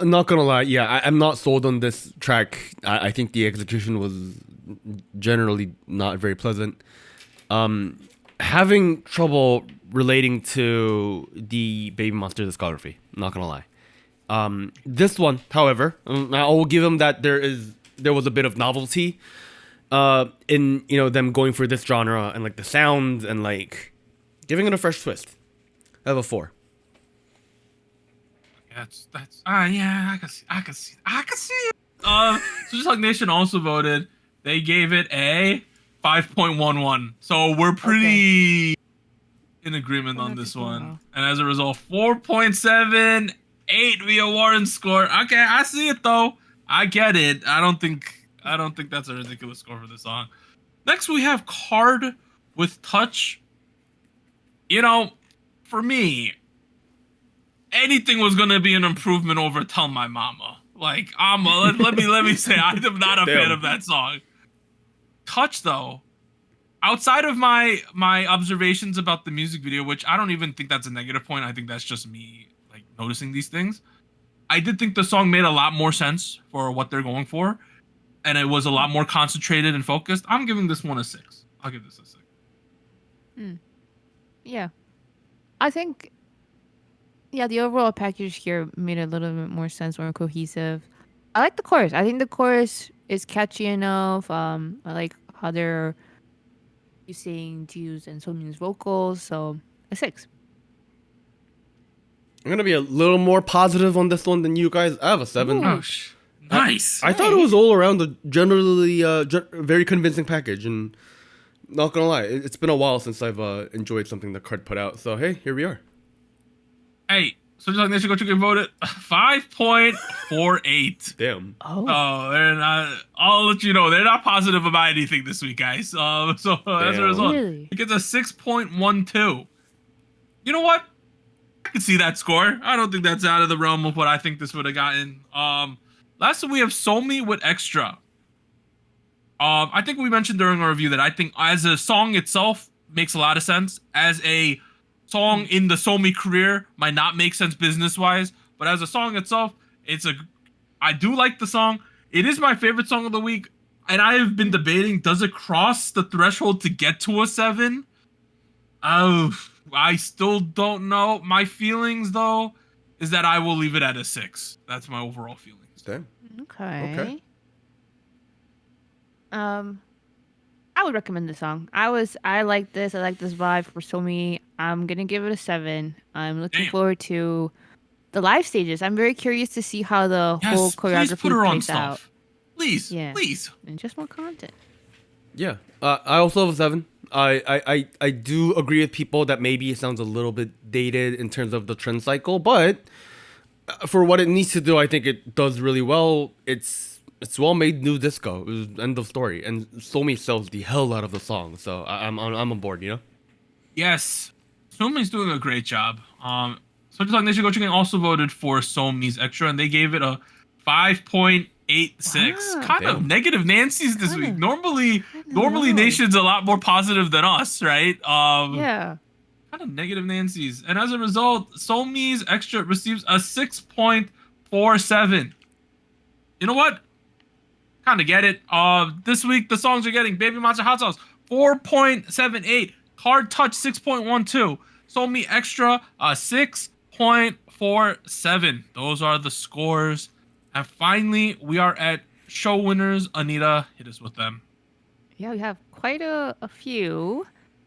not gonna lie. Yeah, I'm not sold on this track. I think the execution was generally not very pleasant. Having trouble relating to the Babymonster discography. Not gonna lie. This one, however, I will give them that there was a bit of novelty in them going for this genre and like the sounds and like giving it a fresh twist. I have a 4. I can see it. SojuTalk Nation also voted. They gave it a 5.11. So we're pretty in agreement on this one. And as a result, 4.78 via Warren's score. Okay, I see it though. I get it. I don't think that's a ridiculous score for this song. Next we have Card with Touch. For me, anything was gonna be an improvement over Tell My Mama. Like, let me say, I am not a fan of that song. Touch though, outside of my observations about the music video, which I don't even think that's a negative point. I think that's just me like noticing these things. I did think the song made a lot more sense for what they're going for, and it was a lot more concentrated and focused. I'm giving this one a 6. I'll give this a 6. Yeah, I think. Yeah, the overall package here made a little bit more sense, more cohesive. I like the chorus. I think the chorus is catchy enough. I like how they're using Jiu's and Somi's vocals, so a 6. I'm gonna be a little more positive on this one than you guys. I have a 7. Oh, nice. I thought it was all around a generally very convincing package, and not gonna lie, it's been a while since I've enjoyed something that Card put out. So hey, here we are. Hey, SojuTalk Nation, go check and vote it. 5.48. Damn. Oh, they're not. I'll let you know they're not positive about anything this week, guys. So as a result, it gets a 6.12. You know what? I can see that score. I don't think that's out of the realm of what I think this would have gotten. Last we have Somi with Extra. I think we mentioned during our review that I think as a song itself makes a lot of sense. As a song in the Somi career might not make sense business-wise, but as a song itself, I do like the song. It is my favorite song of the week, and I have been debating, does it cross the threshold to get to a 7? I still don't know. My feelings, though, is that I will leave it at a 6. That's my overall feelings. Damn. okay. I would recommend the song. I like this. I like this vibe for Somi. I'm gonna give it a 7. I'm looking forward to the live stages. I'm very curious to see how the whole choreography please put her on plays out. stuff. Please, please, and just more content. Yeah, I also have a 7. I do agree with people that maybe it sounds a little bit dated in terms of the trend cycle, but for what it needs to do, I think it does really well. It's well-made new disco. It was end of story, and Somi sells the hell out of the song, so I'm on board. Yes, Somi's doing a great job. SojuTalk Nation Go Chicken also voted for Somi's Extra, and they gave it a 5.86. Wow. Kind of negative Nancy's this week. Normally Nation's a lot more positive than us, right? Yeah. Kind of negative Nancy's, and as a result, Somi's Extra receives a 6.47. You know what? Kind of get it. This week the songs are getting Babymonster Hot Sauce 4.78, Card Touch 6.12, Somi Extra 6.47. Those are the scores. And finally, we are at show winners. Anita, hit us with them. Yeah, we have quite a few.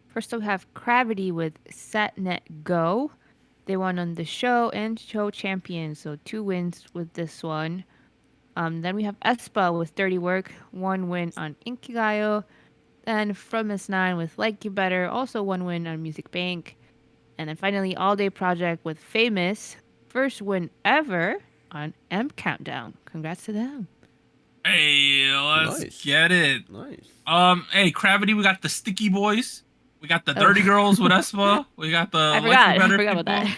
First we have Gravity with Satnet Go. They won on the show and show champion, so 2 wins with this one. Then we have Espa with Dirty Work, 1 win on Inkigayo. Then From S9 with Like You Better, also 1 win on Music Bank. And then finally All Day Project with Famous, first win ever on M Countdown. Congrats to them. Hey, let's get it. Nice. Hey, Gravity, we got the Sticky Boys. We got the Dirty Girls with Espa. We got the I forgot about that.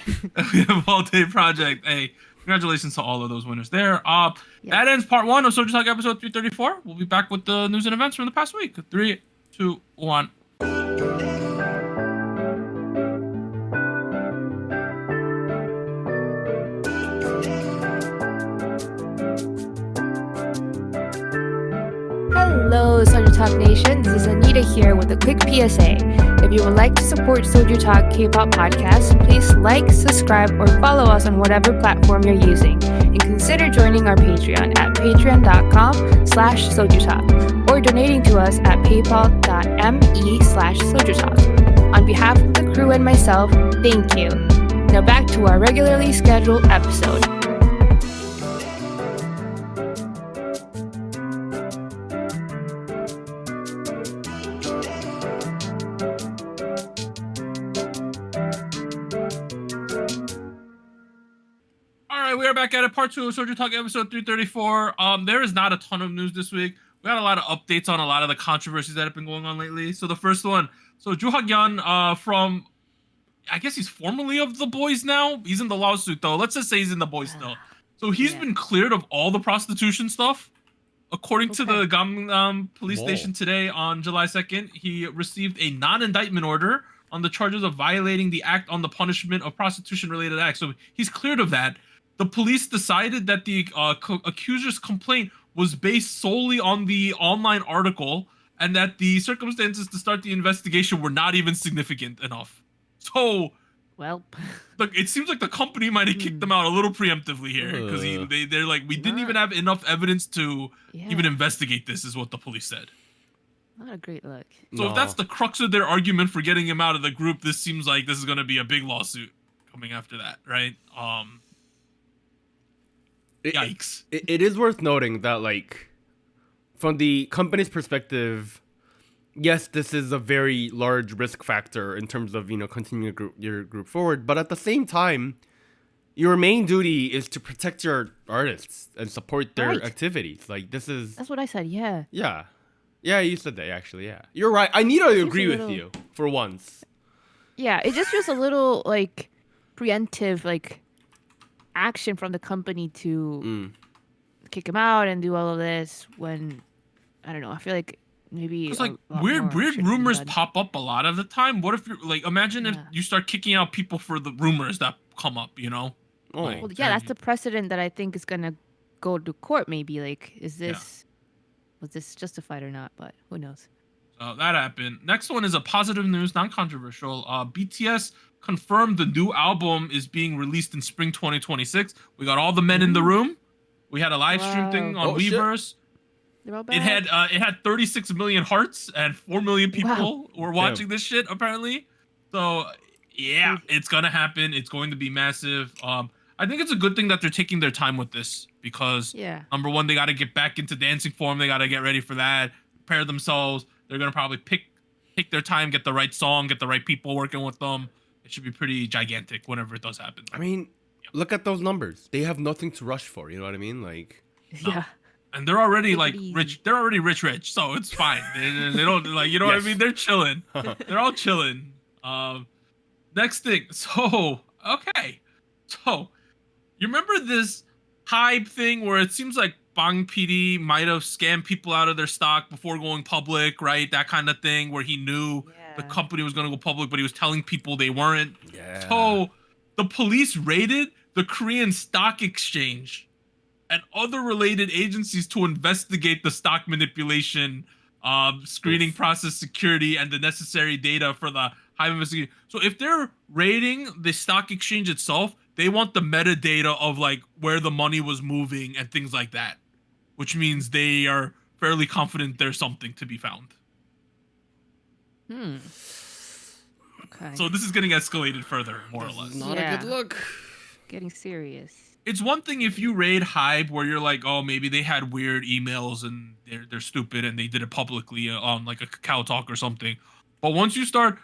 We have All Day Project. Hey, congratulations to all of those winners there. That ends part 1 of SojuTalk episode 334. We'll be back with the news and events from the past week. 3, 2, 1. Hello, SojuTalk Nation. This is Anita here with a quick PSA. If you would like to support SojuTalk Kpop Podcast, please like, subscribe, or follow us on whatever platform you're using. And consider joining our Patreon at patreon.com/SojuTalk or donating to us at paypal.me/SojuTalk. On behalf of the crew and myself, thank you. Now back to our regularly scheduled episode. We are back at it, part 2 of SojuTalk episode 334. There is not a ton of news this week. We got a lot of updates on a lot of the controversies that have been going on lately. So the first one, Joo Ha-yeon from, I guess he's formerly of The Boys now. He's in the lawsuit though. Let's just say he's in The Boys still. So he's been cleared of all the prostitution stuff. According to the Gangnam police station today on July 2nd, he received a non-indictment order on the charges of violating the act on the punishment of prostitution-related acts. So he's cleared of that. The police decided that the accuser's complaint was based solely on the online article and that the circumstances to start the investigation were not even significant enough. So, well, look, it seems like the company might have kicked them out a little preemptively here because they're like, we didn't even have enough evidence to even investigate this, is what the police said. Not a great look. So if that's the crux of their argument for getting him out of the group, this seems like this is going to be a big lawsuit coming after that, right? Yikes. It is worth noting that, like, from the company's perspective, yes, this is a very large risk factor in terms of, continuing your group forward. But at the same time, your main duty is to protect your artists and support their activities. Like, that's what I said, yeah. Yeah. Yeah, you said that, actually, yeah. You're right. I need to agree with you for once. Yeah, it just feels a little, like, preemptive, like, action from the company to kick him out and do all of this when, I don't know, I feel like maybe it's like weird rumors pop up a lot of the time. What if you're like, imagine if you start kicking out people for the rumors that come up, Like, well, yeah, that's the precedent that I think is gonna go to court. Maybe like, was this justified or not? But who knows? So that happened. Next one is a positive news, non-controversial. BTS confirmed the new album is being released in spring 2026. We got all the men in the room. We had a live stream thing on Weverse. It had 36 million hearts and 4 million people were watching this shit apparently. So yeah, it's gonna happen. It's going to be massive. I think it's a good thing that they're taking their time with this because number one, they got to get back into dancing form. They got to get ready for that, prepare themselves. They're gonna probably take their time, get the right song, get the right people working with them. It should be pretty gigantic whenever it does happen. I mean, look at those numbers. They have nothing to rush for. You know what I mean? Like, and they're already like rich. They're already rich, so it's fine. They don't like, you know what I mean? They're chilling. They're all chilling. Next thing. So you remember this hype thing where it seems like Bang PD might have scammed people out of their stock before going public, right? That kind of thing where he knew the company was going to go public, but he was telling people they weren't. Yeah. So the police raided the Korean Stock Exchange and other related agencies to investigate the stock manipulation, screening process, security, and the necessary data for the hive investigation. So if they're raiding the stock exchange itself, they want the metadata of like where the money was moving and things like that, which means they are fairly confident there's something to be found. Okay. So this is getting escalated further, more or less. Not a good look. Getting serious. It's one thing if you raid Hybe where you're like, oh, maybe they had weird emails and they're stupid and they did it publicly on like a Kakao Talk or something. But once you start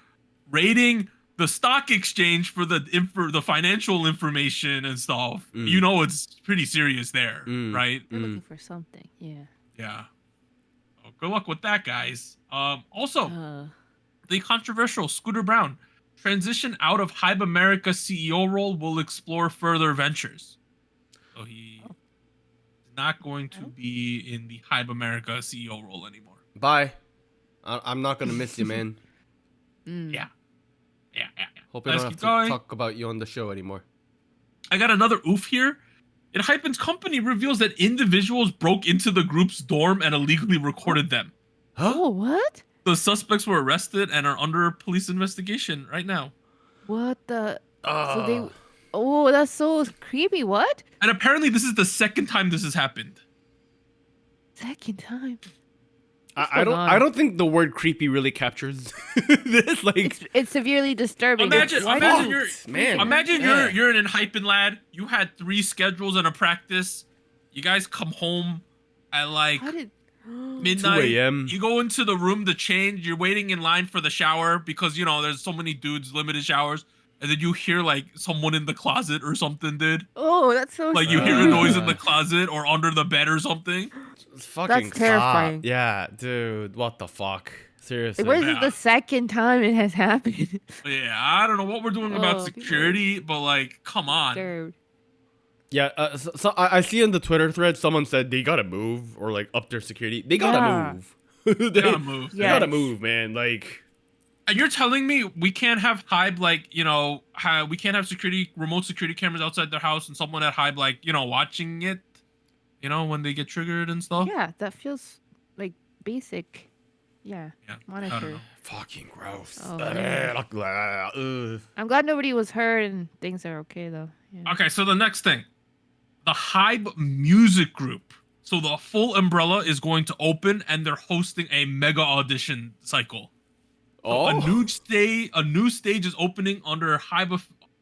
raiding the stock exchange for the financial information and stuff, you know it's pretty serious there, right? They're looking for something. Yeah. Yeah. Well, good luck with that, guys. Also, the controversial Scooter Brown transition out of Hybe America CEO role will explore further ventures. So he is not going to be in the Hybe America CEO role anymore. Bye. I'm not gonna miss you, man. Yeah. Hope I don't have to talk about you on the show anymore. I got another oof here. Hypen's company reveals that individuals broke into the group's dorm and illegally recorded them. Huh? Oh, what? The suspects were arrested and are under police investigation right now. What the? So they. Oh, that's so creepy. What? And apparently, this is the second time this has happened. Second time. I don't think the word creepy really captures this. Like it's severely disturbing. Imagine you're an Hypen lad. You had 3 schedules and a practice. You guys come home at like midnight. 2 a.m. You go into the room to change. You're waiting in line for the shower because there's so many dudes, limited showers. And then you hear like someone in the closet or something, dude. Oh, that's so like you hear a noise in the closet or under the bed or something. It's fucking that's terrifying. Yeah, dude, what the fuck? Seriously. What is this the second time it has happened? Yeah, I don't know what we're doing about security, but like, come on. Disturbed. Yeah, so I see in the Twitter thread someone said they gotta move or like up their security. They gotta move. They gotta move. They gotta move, man. Like. And you're telling me we can't have Hybe, like, we can't have remote security cameras outside their house and someone at Hybe, like, watching it, when they get triggered and stuff? Yeah, that feels like basic. Yeah. Monitor. Fucking gross. Oh, I'm glad nobody was hurt and things are okay, though. Yeah. Okay, so the next thing. The Hybe Music Group. So the full umbrella is going to open and they're hosting a mega audition cycle. So a new stage is opening under Hybe,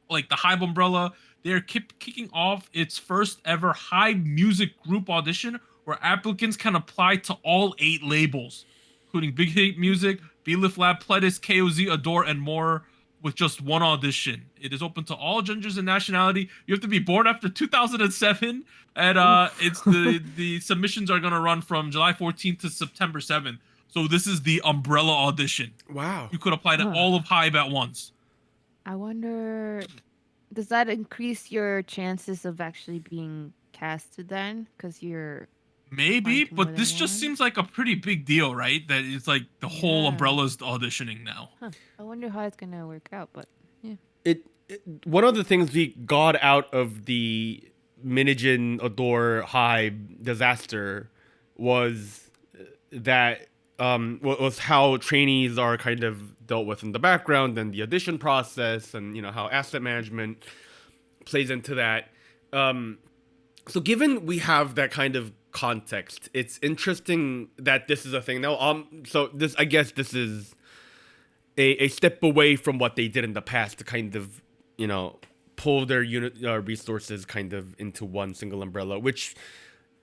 like the Hybe umbrella. They're kicking off its first ever Hybe Music Group audition, where applicants can apply to all 8 labels, including Big Hit Music, B-Lift Lab, Pledis, KOZ, Adore, and more, with just one audition. It is open to all genders and nationality. You have to be born after 2007, and it's the submissions are gonna run from July 14th to September 7th. So this is the umbrella audition. Wow. You could apply to all of Hybe at once. I wonder, does that increase your chances of actually being casted then? Because you're... Maybe, but this just seems like a pretty big deal, right? That it's like the whole umbrella's auditioning now. Huh. I wonder how it's going to work out, but yeah. One of the things we got out of the Minijin Adore Hybe disaster was that... was how trainees are kind of dealt with in the background and the audition process and, how asset management plays into that. So given we have that kind of context, it's interesting that this is a thing now. So I guess this is a step away from what they did in the past to kind of, pull their resources kind of into one single umbrella, which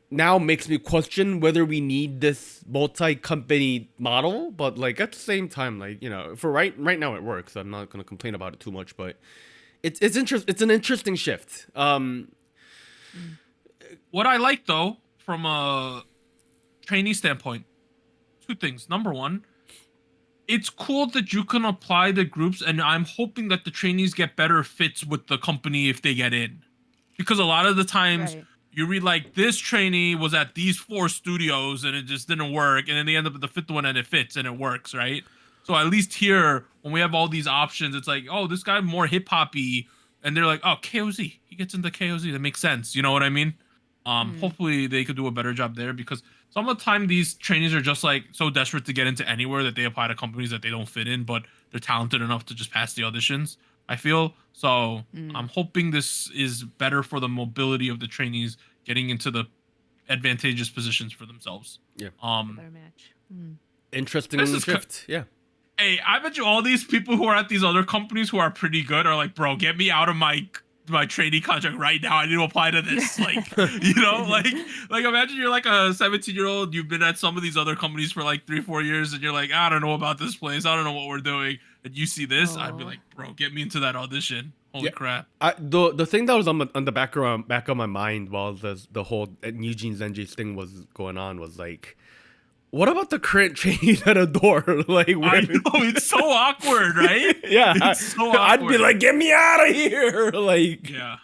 now makes me question whether we need this multi-company model, but like at the same time, like, for right now it works. So I'm not going to complain about it too much, but it's an interesting shift. What I like though, from a trainee standpoint, 2 things. Number 1, it's cool that you can apply the groups, and I'm hoping that the trainees get better fits with the company if they get in, because a lot of the times. Right. You read like this trainee was at these 4 studios and it just didn't work, and then they end up at the 5th one and it fits and it works, right? So at least here, when we have all these options, it's like, oh, this guy more hip hoppy, and they're like, oh, KOZ, he gets into KOZ, that makes sense. You know what I mean? Hopefully they could do a better job there, because some of the time these trainees are just like so desperate to get into anywhere that they apply to companies that they don't fit in, but they're talented enough to just pass the auditions, I feel. So I'm hoping this is better for the mobility of the trainees getting into the advantageous positions for themselves. Yeah. Better match. Interesting shift. Yeah. Hey, I bet you all these people who are at these other companies who are pretty good are like, bro, get me out of my trainee contract right now. I need to apply to this. Like, like imagine you're like a 17-year-old. You've been at some of these other companies for like 3-4 years, and you're like, I don't know about this place. I don't know what we're doing. and you see this, I'd be like, bro, get me into that audition. Holy crap! The thing that was on the back of my mind while the whole Eugene Zenji's thing was going on was like, what about the current trainees at a door? Like, I know, it's so awkward, right? Yeah, it's so awkward. I'd be like, get me out of here! Like, yeah.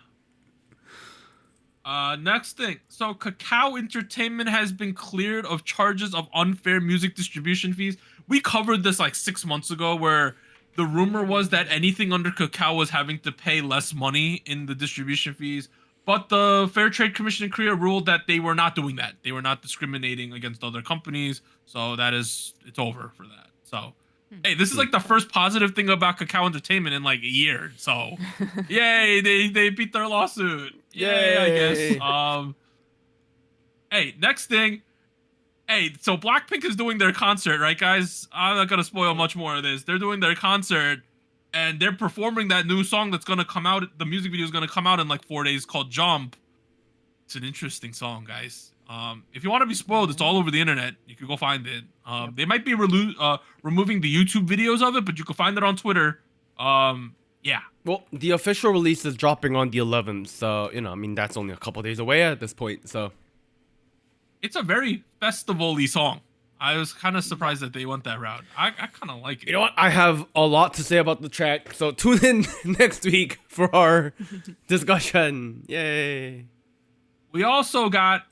Next thing. So Kakao Entertainment has been cleared of charges of unfair music distribution fees. We covered this like 6 months ago, where the rumor was that anything under Kakao was having to pay less money in the distribution fees. But the Fair Trade Commission in Korea ruled that they were not doing that. They were not discriminating against other companies. So it's over for that. So, hey, this is like the first positive thing about Kakao Entertainment in like a year. So, yay, they beat their lawsuit. Yay, I guess. Hey, next thing. Hey, so Blackpink is doing their concert, right, guys? I'm not gonna spoil much more of this. They're doing their concert, and they're performing that new song that's gonna come out. The music video is gonna come out in like 4 days, called "Jump." It's an interesting song, guys. If you want to be spoiled, it's all over the internet. You can go find it. They might be removing the YouTube videos of it, but you can find it on Twitter. Yeah. Well, the official release is dropping on the 11th, so I mean that's only a couple days away at this point. So it's a very festival-y song. I was kind of surprised that they went that route. I kind of like it. You know what? I have a lot to say about the track, so tune in next week for our discussion. Yay! We also got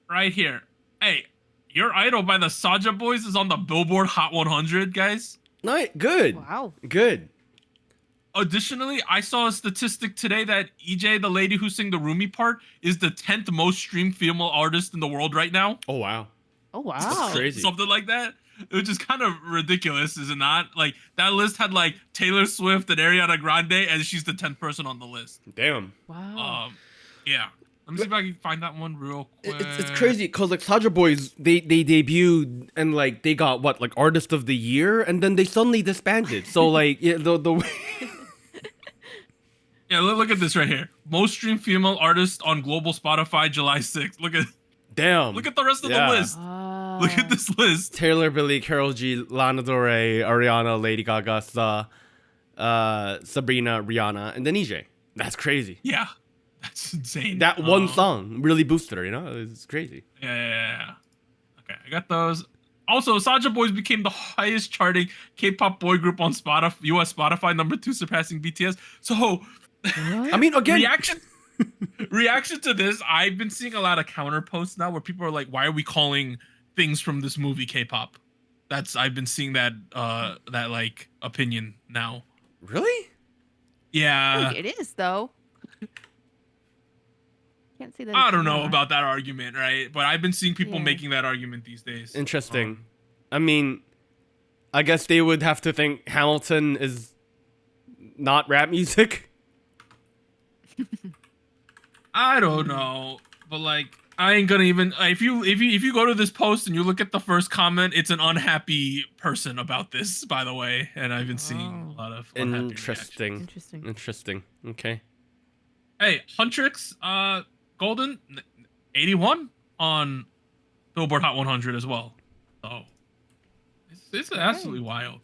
right here. Hey, Your Idol by the Soja Boys is on the Billboard Hot 100, guys. Nice, good. Wow, good. Additionally, I saw a statistic today that EJ, the lady who sang the Rumi part, is the 10th most streamed female artist in the world right now. Oh wow. Oh wow. That's crazy. Something like that. Which is kind of ridiculous, is it not? Like, that list had like Taylor Swift and Ariana Grande, and she's the 10th person on the list. Damn. Wow. Yeah. Let me see if I can find that one real quick. It's crazy because like Soja Boys, they debuted and like they got what, like Artist of the Year, and then they suddenly disbanded. So like the Yeah, look at this right here. Most streamed female artist on global Spotify, July 6th. Look at the rest of the list. Look at this list. Taylor, Billie, Karol G, Lana Del Rey, Ariana, Lady Gaga, Sabrina, Rihanna, and then EJ. That's crazy. Yeah, that's insane. That one song really boosted her, It's crazy. Yeah. Okay, I got those. Also, Soja Boys became the highest charting K-pop boy group on US Spotify, #2, surpassing BTS. So, I mean, again, reaction to this, I've been seeing a lot of counter posts now where people are like, why are we calling things from this movie K-pop? I've been seeing that like opinion now. Really? Yeah. I think it is though. Can't see that. I don't know about that argument, right? But I've been seeing people making that argument these days. Interesting. I mean, I guess they would have to think Hamilton is not rap music. I don't know, but like, I ain't gonna even. If you go to this post and you look at the first comment, it's an unhappy person about this, by the way, and I've been seeing a lot of Interesting. Okay. Hey, Huntrix, Golden, 81 on Billboard Hot 100 as well. So it's absolutely wild.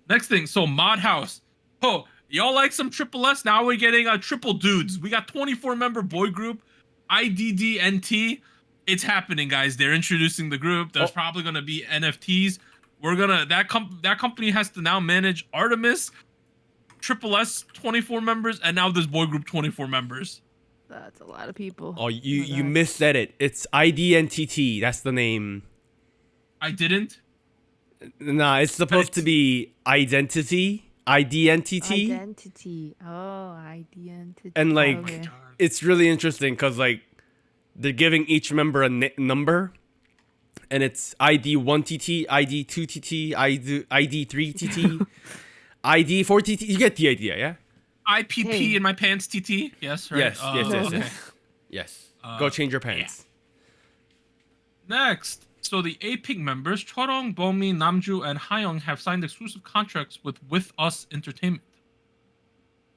Next thing, so Mod House. Oh, y'all like some Triple S? Now we're getting Triple Dudes. We got 24-member boy group, IDDNT. It's happening, guys. They're introducing the group. There's probably gonna be NFTs. That company has to now manage Artemis, Triple S 24 members, and now this boy group 24 members. That's a lot of people. Oh, you missaid it. It's IDNTT. That's the name. I didn't? Nah, it's supposed to be Identity. IDNTT. Identity. Oh, identity. And like, it's really interesting because like, they're giving each member a number. And it's ID1TT, ID2TT, ID3TT, ID4TT. You get the idea, yeah? IPP in my pants, TT. Yes, right? Yes. Go change your pants. Yeah. Next. So the A-Pink members, Chorong, Bomi, Namju, and Hayoung have signed exclusive contracts with Us Entertainment.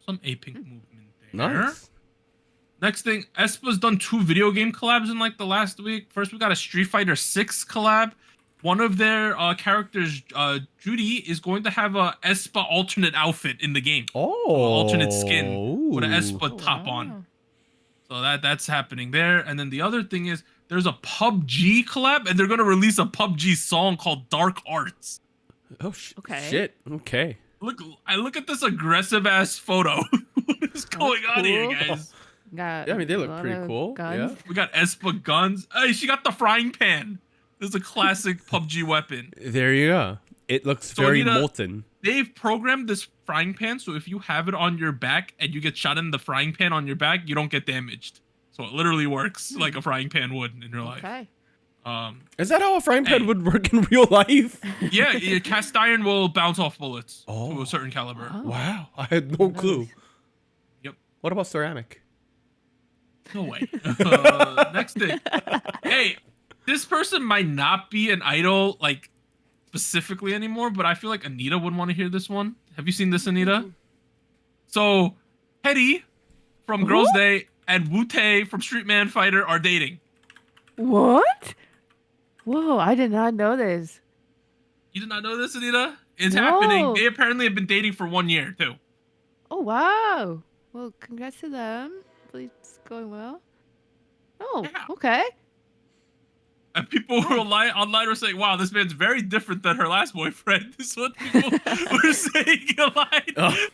Some A-Pink movement there. Nice. Next thing, aespa's done 2 video game collabs in like the last week. First, we got a Street Fighter 6 collab one of their characters, Judy, is going to have a aespa alternate outfit in the game. Alternate skin with an aespa top on. So that's happening there. And then the other thing is there's a PUBG collab, and they're gonna release a PUBG song called Dark Arts. Oh shit. Okay. Look at this aggressive ass photo. What is going on here, guys? Yeah, I mean they look pretty cool. Guns. Yeah. We got aespa guns. Hey, she got the frying pan. This is a classic PUBG weapon. There you go. It looks So, very Anita, molten. They've programmed this frying pan, so if you have it on your back and you get shot in the frying pan on your back, you don't get damaged. So it literally works like a frying pan would in real life. Okay. Is that how a frying pan would work in real life? Yeah, cast iron will bounce off bullets to a certain caliber. Oh. Wow, I had no clue. Yep. What about ceramic? No way. Next thing. Hey, this person might not be an idol, like, specifically anymore, but I feel like Anita would want to hear this one. Have you seen this, Anita? So, Hetty from Girls' Day and Wu-Tae from Street Man Fighter are dating. What? Whoa, I did not know this. You did not know this, Anita? It's No. happening. They apparently have been dating for 1 year, too. Oh, wow. Well, congrats to them. Hopefully it's going well. Oh, Yeah. okay. And people were online were saying, wow, this man's very different than her last boyfriend. This is what people were saying online. Oh.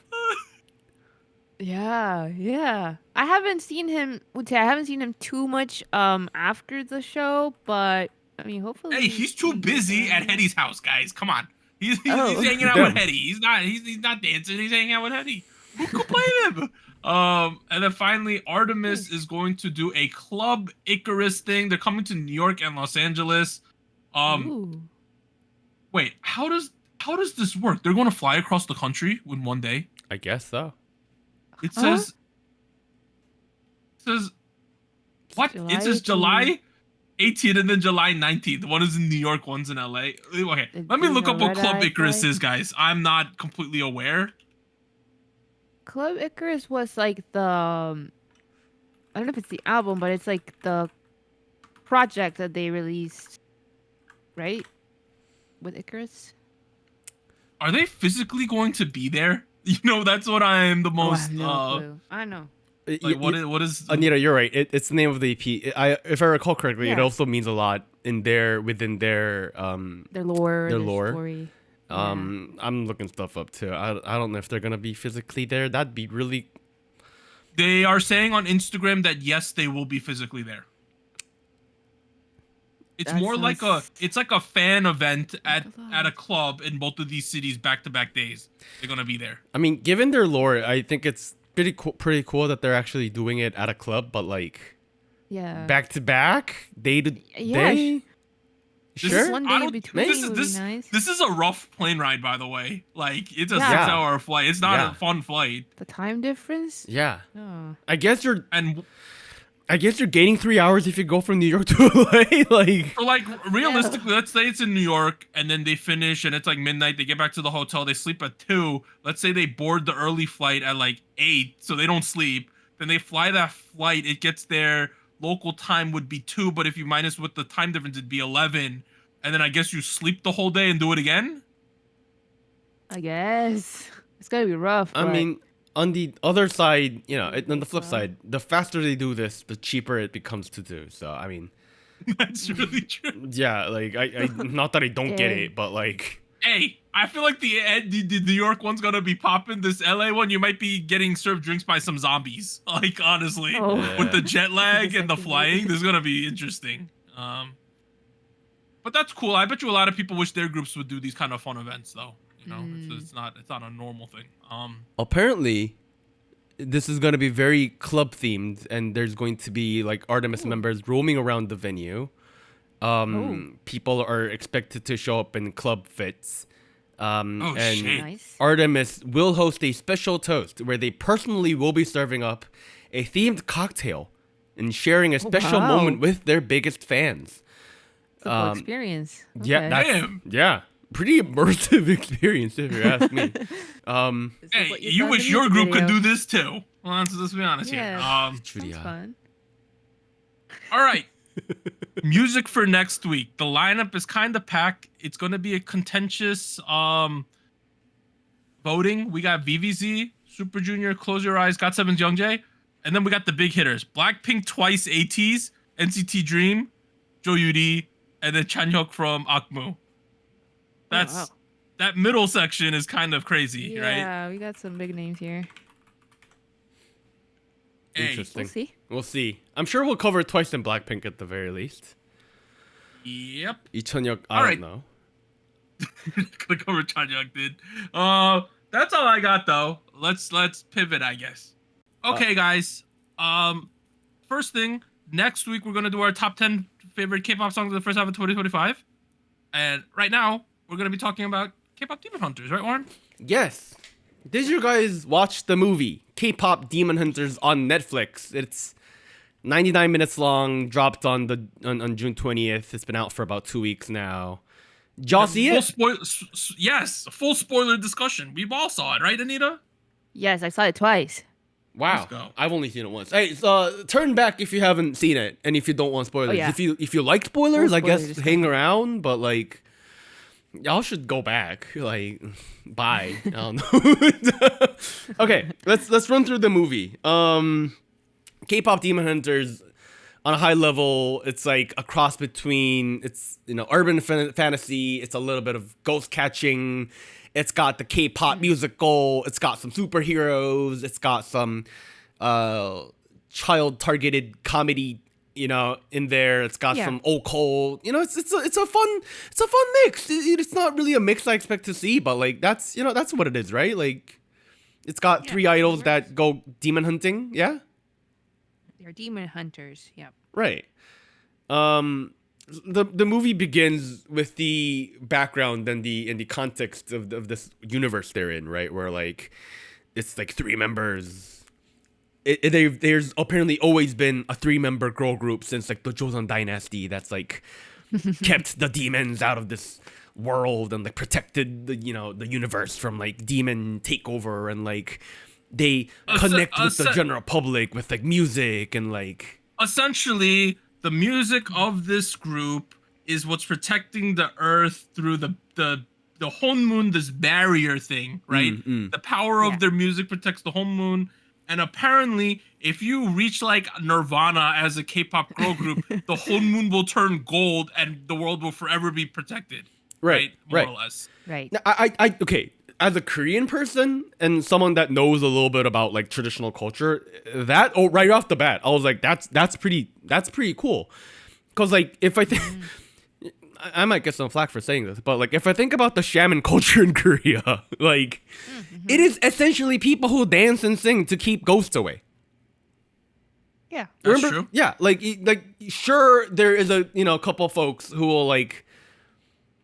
Yeah. I haven't seen him. I haven't seen him too much after the show, but I mean, hopefully. Hey, he's too busy at Hetty's house, guys. Come on. He's Oh. hanging out Damn. with Hetty. He's not dancing. He's hanging out with Hetty. Who could blame him? And then finally, Artemis is going to do a Club Icarus thing. They're coming to New York and Los Angeles. Ooh. Wait, how does this work? They're going to fly across the country in one day. I guess so. It says what? It says July 18th and then July 19th. One is in New York, one's in LA. Okay, let me look up what Club Icarus is, guys. I'm not completely aware. Club Icarus was like the I don't know if it's the album, but it's like the project that they released, right? With Icarus. Are they physically going to be there? You know, that's what I'm the most. I have no clue. I know. Like, what is? Anita, you're right. It's the name of the EP. If I recall correctly, it Yeah. also means a lot within their Their lore. Their Their lore. story. I'm looking stuff up too. I don't know if they're gonna be physically there. That'd be really. They are saying on Instagram that yes, they will be physically there. It's That more like sounds- it's like a fan event Like a at a lot. club in both of these cities back-to-back days. They're gonna be there. I mean, given their lore, I think it's pretty cool that they're actually doing it at a club, but like Yeah. back to back, day to Yeah, day. This Sure. is- One I day don't- in between this is- would this- be nice. This is a rough plane ride, by the way. Like, it's a Yeah. 6-hour flight. It's not Yeah. a fun flight. The time difference. Yeah, Oh. I guess you're And gaining 3 hours if you go from New York to LA. Like, for like realistically, let's say it's in New York and then they finish and it's like midnight. They get back to the hotel. They sleep at 2. Let's say they board the early flight at like 8, so they don't sleep. Then they fly that flight. It gets there. Local time would be 2, but if you minus with the time difference, it'd be 11. And then I guess you sleep the whole day and do it again. I guess it's gonna be rough. I but- mean, on the other side, you know, on the flip So? side, the faster they do this, the cheaper it becomes to do. So, I mean, That's really true. yeah, like I not that I don't get Dang. it, but like, Hey, I feel like the New York one's gonna be popping. This LA one, you might be getting served drinks by some zombies. Like, honestly, Oh. with the jet lag and the Second flying, date. this is gonna be interesting. But that's cool. I bet you a lot of people wish their groups would do these kind of fun events, though. You know, it's not a normal thing. apparently, this is going to be very club themed, and there's going to be like Artemis members roaming around the venue. People are expected to show up in club fits. And shit. Nice. Artemis will host a special toast where they personally will be serving up a themed cocktail and sharing a special wow. moment with their biggest fans. It's a cool experience. Yeah, Okay. that's Damn. pretty immersive experience if you ask me. This is Hey, what you saw in wish the your music group could video. do this too. Well, let's be honest Yeah. here. Trudy, Sounds fun. All right. Music for next week. The lineup is kind of packed. It's going to be a contentious voting. We got VVZ, Super Junior, Close Your Eyes, GOT7's Youngjae. And then we got the big hitters. Blackpink twice, ATEEZ, NCT Dream, Jo Yuri, and then Chanhyuk from Akmu. That middle section is kind of crazy, right? Yeah, we got some big names here. Interesting. We'll see. I'm sure we'll cover Twice and Blackpink at the very least. Yep. Chanhyuk, I don't know. Gonna cover Chanhyuk, dude. That's all I got though. Let's pivot, I guess. Okay, guys. First thing, next week we're gonna do our top 10 favorite K-pop songs of the first half of 2025. And right now, we're gonna be talking about K-pop Demon Hunters, right, Warren? Yes. Did you guys watch the movie K-pop Demon Hunters on Netflix? It's 99 minutes long, dropped on June 20th. It's been out for about 2 weeks now. Did y'all see it? Yes, full spoiler discussion. We all saw it, right, Anita? Yes, I saw it twice. Wow, I've only seen it once. Hey, turn back if you haven't seen it, and if you don't want spoilers. If you like spoilers, I guess hang around. But like, y'all should go back. Like, bye. I don't know. Okay, let's run through the movie. K-pop Demon Hunters, on a high level, it's like a cross between urban fantasy. It's a little bit of ghost catching. It's got the K-pop musical. It's got some superheroes. It's got some child-targeted comedy, in there. It's got some occult. It's a fun mix. It's not really a mix I expect to see, but like that's what it is, right? Like, it's got three idols that go demon hunting. Yeah, they're demon hunters. Yep. Right. The movie begins with the background and the context of this universe they're in, right? Where like it's like three members. There's apparently always been a 3-member girl group since like the Joseon dynasty that's like kept the demons out of this world and like protected the universe from like demon takeover, and like they connect with the general public with like music and like essentially. The music of this group is what's protecting the Earth through the Honmoon, this barrier thing, right? The power of their music protects the Honmoon, and apparently, if you reach like Nirvana as a K-pop girl group, the Honmoon will turn gold, and the world will forever be protected. Right. More or less. Right. Now, I okay. As a Korean person and someone that knows a little bit about like traditional culture, right off the bat, I was like, that's pretty cool. Cause like if I think, I might get some flack for saying this, but like if I think about the shaman culture in Korea, like it is essentially people who dance and sing to keep ghosts away. Yeah, that's true. Yeah, like sure there is a couple folks who will like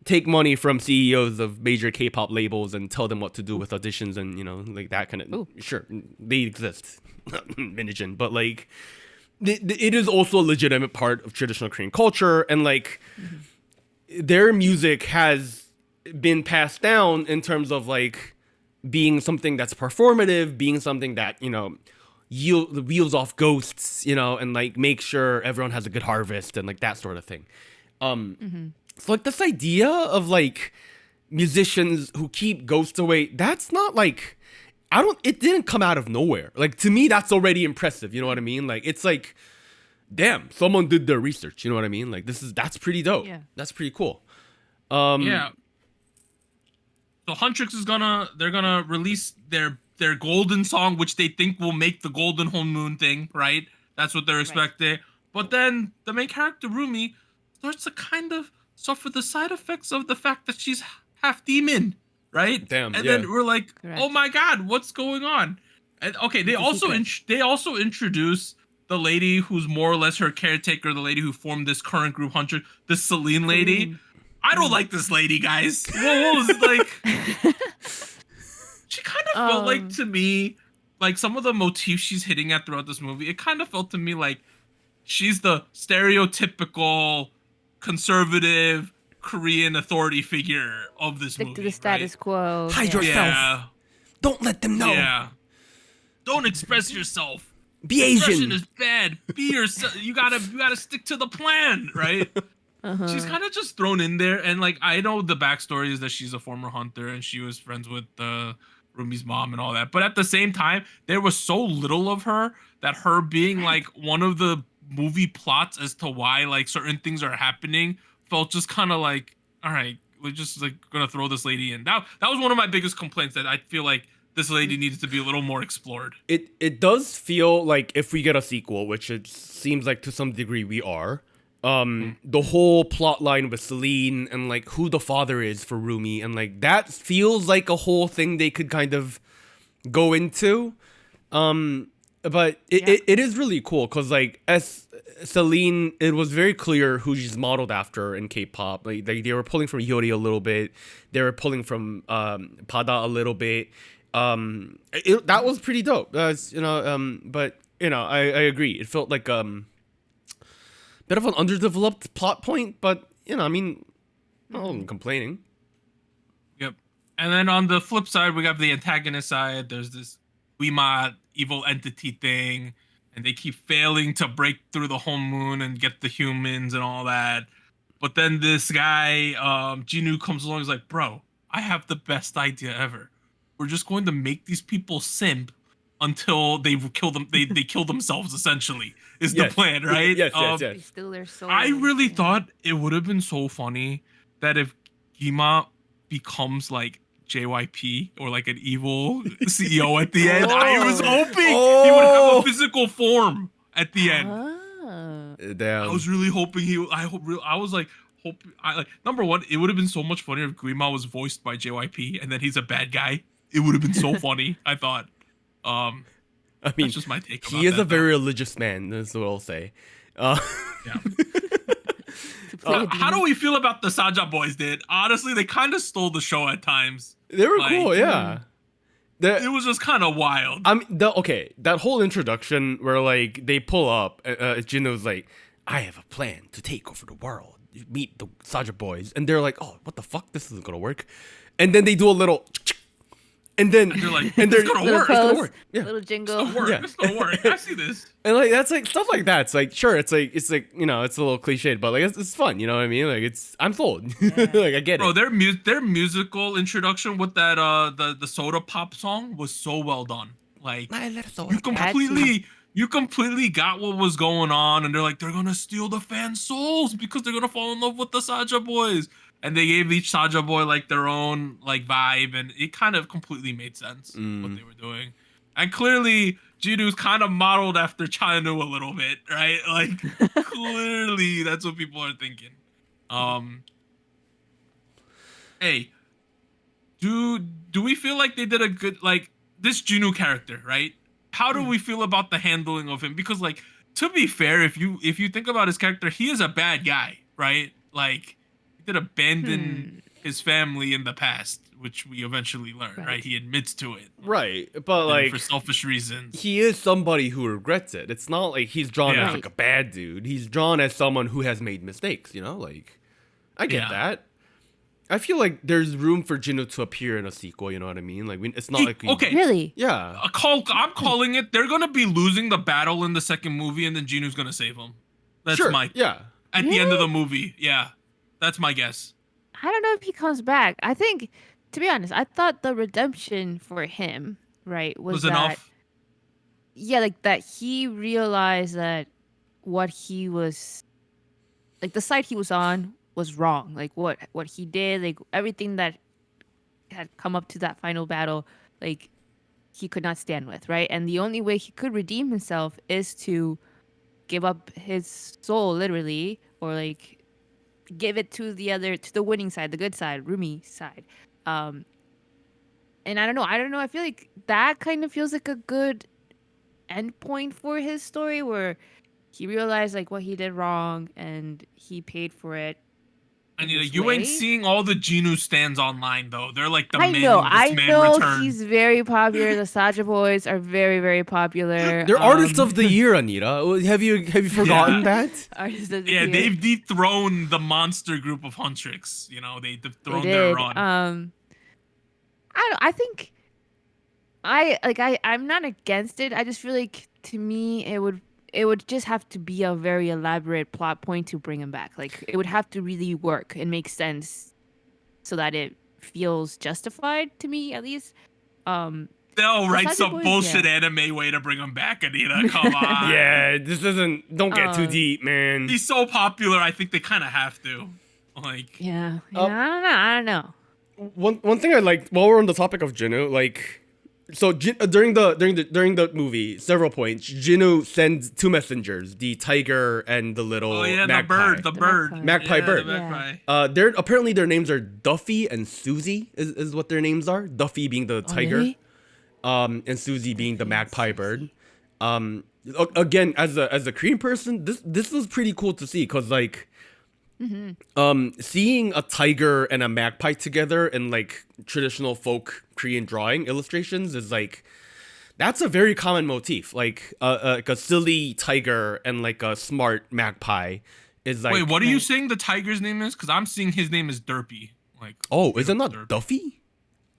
take money from CEOs of major K-pop labels and tell them what to do with auditions and like that kind of. Sure, they exist, Minijin, but like it is also a legitimate part of traditional Korean culture, and like their music has been passed down in terms of like being something that's performative, being something that wheels off ghosts, and like make sure everyone has a good harvest and like that sort of thing. So like this idea of like musicians who keep ghosts away, that's not like, it didn't come out of nowhere. Like to me, that's already impressive. You know what I mean? Like it's like, damn, someone did their research. You know what I mean? Like that's pretty dope. Yeah. That's pretty cool. Yeah. So Huntrix they're gonna release their golden song, which they think will make the golden Honmoon thing, right? That's what they're expecting. Right. But then the main character, Rumi, starts to kind of suffer the side effects of the fact that she's half demon, right? Damn. And then we're like, oh my god, what's going on? And okay, they also introduce the lady who's more or less her caretaker, the lady who formed this current group, Huntrix, the Celine lady. I don't like this lady, guys. What was like? She kind of felt like to me, like some of the motifs she's hitting at throughout this movie. It kind of felt to me like she's the stereotypical conservative Korean authority figure of this movie. Stick to the status quo. Hide yourself. Don't let them know. Yeah. Don't express yourself. Be Depression Asian. is bad. Be yourself. You gotta stick to the plan, right? She's kind of just thrown in there, and like I know the backstory is that she's a former hunter and she was friends with Rumi's mom and all that. But at the same time, there was so little of her that her being like one of the movie plots as to why like certain things are happening felt just kind of like, all right, we're just like gonna throw this lady in. That was one of my biggest complaints, that I feel like this lady needs to be a little more explored. It does feel like if we get a sequel, which it seems like to some degree we are, the whole plot line with Celine and like who the father is for Rumi, and like that feels like a whole thing they could kind of go into. But it is really cool because like as Celine, it was very clear who she's modeled after in K-pop. Like they were pulling from Hyori a little bit, they were pulling from Pada a little bit. That was pretty dope. But you know, I agree. It felt like bit of an underdeveloped plot point, but you know, I mean, I'm complaining. Yep. And then on the flip side, we got the antagonist side. There's this Wima evil entity thing, and they keep failing to break through the home moon and get the humans and all that. But then this guy, Jinu, comes along and is like, bro, I have the best idea ever. We're just going to make these people simp until they kill them. They kill themselves, essentially, is the plan, right? Yes. They steal their soul. I really thought it would have been so funny that if Gima becomes like JYP or like an evil CEO at the end. I was hoping he would have a physical form at the end. Damn. I was really hoping number one, it would have been so much funnier if Guima was voiced by JYP and then he's a bad guy. It would have been so funny, I thought. I mean, that's just my take. He is a very religious man. That's what I'll say. Yeah. How do we feel about the Saja boys? Honestly, they kind of stole the show at times. They were cool, yeah. It was just kind of wild. I mean, that whole introduction where like they pull up, Jinno's like, "I have a plan to take over the world. You meet the Saja boys," and they're like, "Oh, what the fuck? This isn't gonna work." And then they do a little. And then they're like, it's gonna work. Pose, it's gonna work. Yeah. Little jingle. It's gonna work. Yeah. It's gonna work. I see this. And like that's like stuff like that. It's like sure, it's like you know, it's a little cliched, but like it's fun. You know what I mean? Like I'm sold. Like I get Bro, it. their musical introduction with that the soda pop song was so well done. Like you completely got what was going on, and they're gonna steal the fans' souls because they're gonna fall in love with the Saja boys. And they gave each Saja boy like their own like vibe, and it kind of completely made sense what they were doing. And clearly, Jinu's kind of modeled after Chanu a little bit, right? Like clearly, that's what people are thinking. Hey, do we feel like they did a good like this Jinu character, right? How do we feel about the handling of him? Because like to be fair, if you think about his character, he is a bad guy, right? Like. Did abandon his family in the past, which we eventually learn, right? He admits to it. Right, but like for selfish reasons. He is somebody who regrets it. It's not like he's drawn as like a bad dude. He's drawn as someone who has made mistakes, you know? Like I get that. I feel like there's room for Jinu to appear in a sequel, you know what I mean? Like it's not Really? Yeah. I'm calling it. They're gonna be losing the battle in the second movie, and then Jinu's gonna save them. That's sure. my At the end of the movie, that's my guess. I don't know if he comes back. I think, to be honest, I thought the redemption for him, right, was that, enough. Yeah, like that he realized that what he was, like the side he was on was wrong. Like what he did, like everything that had come up to that final battle, like he could not stand with, right? And the only way he could redeem himself is to give up his soul, literally, or like give it to the winning side, the good side, Rumi side. And I don't know. I feel like that kind of feels like a good endpoint for his story, where he realized like what he did wrong and he paid for it. And you ain't seeing all the Jinu stands online though. They're like the I know he's very popular. The Saja boys are very, very popular. They're artists of the year, Anita. Have you forgotten that? Artists of the year. They've dethroned the monster group of Huntrix. You know, they've dethroned their run. I think I'm not against it. I just feel like to me, it would just have to be a very elaborate plot point to bring him back. Like it would have to really work and make sense so that it feels justified to me, at least. They'll write some bullshit anime way to bring him back, Anita. Come on. Yeah, this isn't. Don't get too deep, man. He's so popular. I think they kind of have to. Like. Yeah. I don't know. One thing I liked while we're on the topic of Jinu, like, so during the movie, several points, Jinu sends two messengers, the tiger and the little magpie. the bird, magpie bird. The magpie. They're apparently their names are Duffy and Susie is what their names are. Duffy being the tiger, really? And Susie being the magpie bird. Again, as a Korean person, this was pretty cool to see because like. Seeing a tiger and a magpie together in like traditional folk Korean drawing illustrations is like that's a very common motif. Like a silly tiger and like a smart magpie is like. Wait, what are you saying the tiger's name is? Because I'm seeing his name is Derpy. Like. Oh, is it not Derpy. Duffy?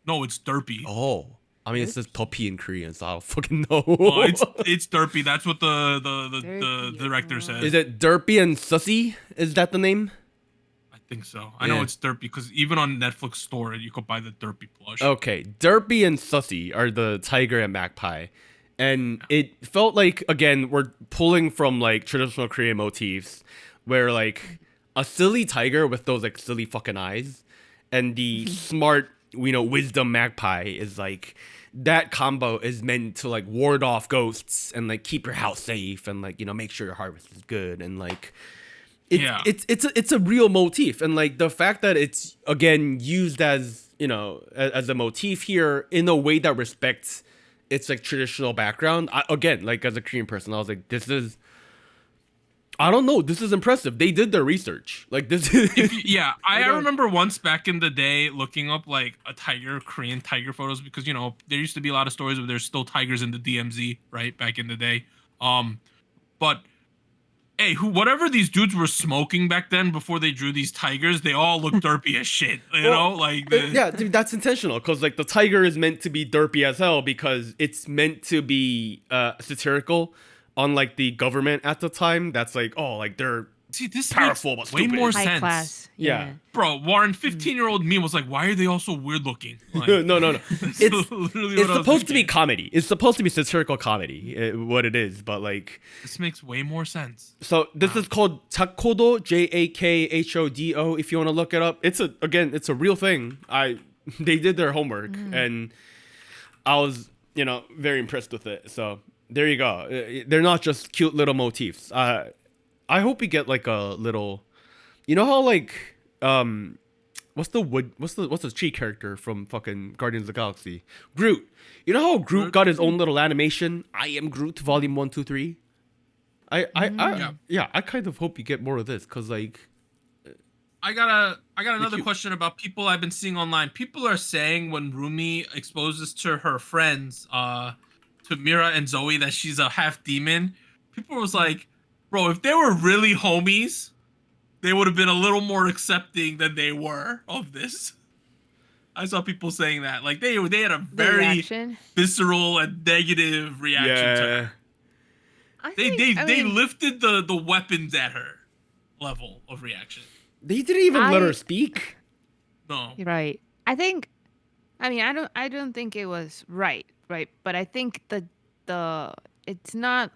No, it's Derpy. Oh. I mean, it says Duffy in Korean, so I don't fucking know. Oh, it's Derpy. That's what the director says. Is it Derpy and Sussy? Is that the name? I think so. I know it's Derpy because even on Netflix store, you could buy the Derpy plush. Okay, Derpy and Sussy are the tiger and magpie. And it felt like, again, we're pulling from like traditional Korean motifs where like a silly tiger with those like silly fucking eyes and the smart, wisdom magpie is like that combo is meant to like ward off ghosts and like keep your house safe and like make sure your harvest is good and like it's a real motif and like the fact that it's again used as as a motif here in a way that respects its like traditional background. Again, like as a Korean person, I was like, this is impressive. They did their research. Like this is I remember once back in the day looking up like Korean tiger photos because there used to be a lot of stories where there's still tigers in the DMZ, right? Back in the day. But hey, whatever these dudes were smoking back then before they drew these tigers, they all look derpy as shit. Yeah, dude, that's intentional because like the tiger is meant to be derpy as hell because it's meant to be satirical on like the government at the time. That's like, oh, like they're this powerful but way stupid. more High sense. class. Yeah. Bro, Warren, 15-year-old me was like, why are they all so weird looking? Like, no. It's supposed to be thinking. comedy. It's supposed to be satirical comedy, what it is, but like This makes way more sense. So this is called Jakhodo, Jakhodo. If you want to look it up, it's a real thing. They did their homework, and I was very impressed with it. So there you go. They're not just cute little motifs. I hope we get like a little, how like what's the tree character from fucking Guardians of the Galaxy? Groot. You know how Groot got his own little animation? I Am Groot, Volume 1, 2, 3. I kind of hope you get more of this because like. I got another question about people I've been seeing online. People are saying when Rumi exposes to her friends, to Mira and Zoe, that she's a half demon. People was like, bro, if they were really homies, they would have been a little more accepting than they were of this. I saw people saying that. Like they had a very visceral and negative reaction to her. They lifted the weapons at her level of reaction. They didn't even let her speak. No. Right. I don't think it was right, but I think it's not,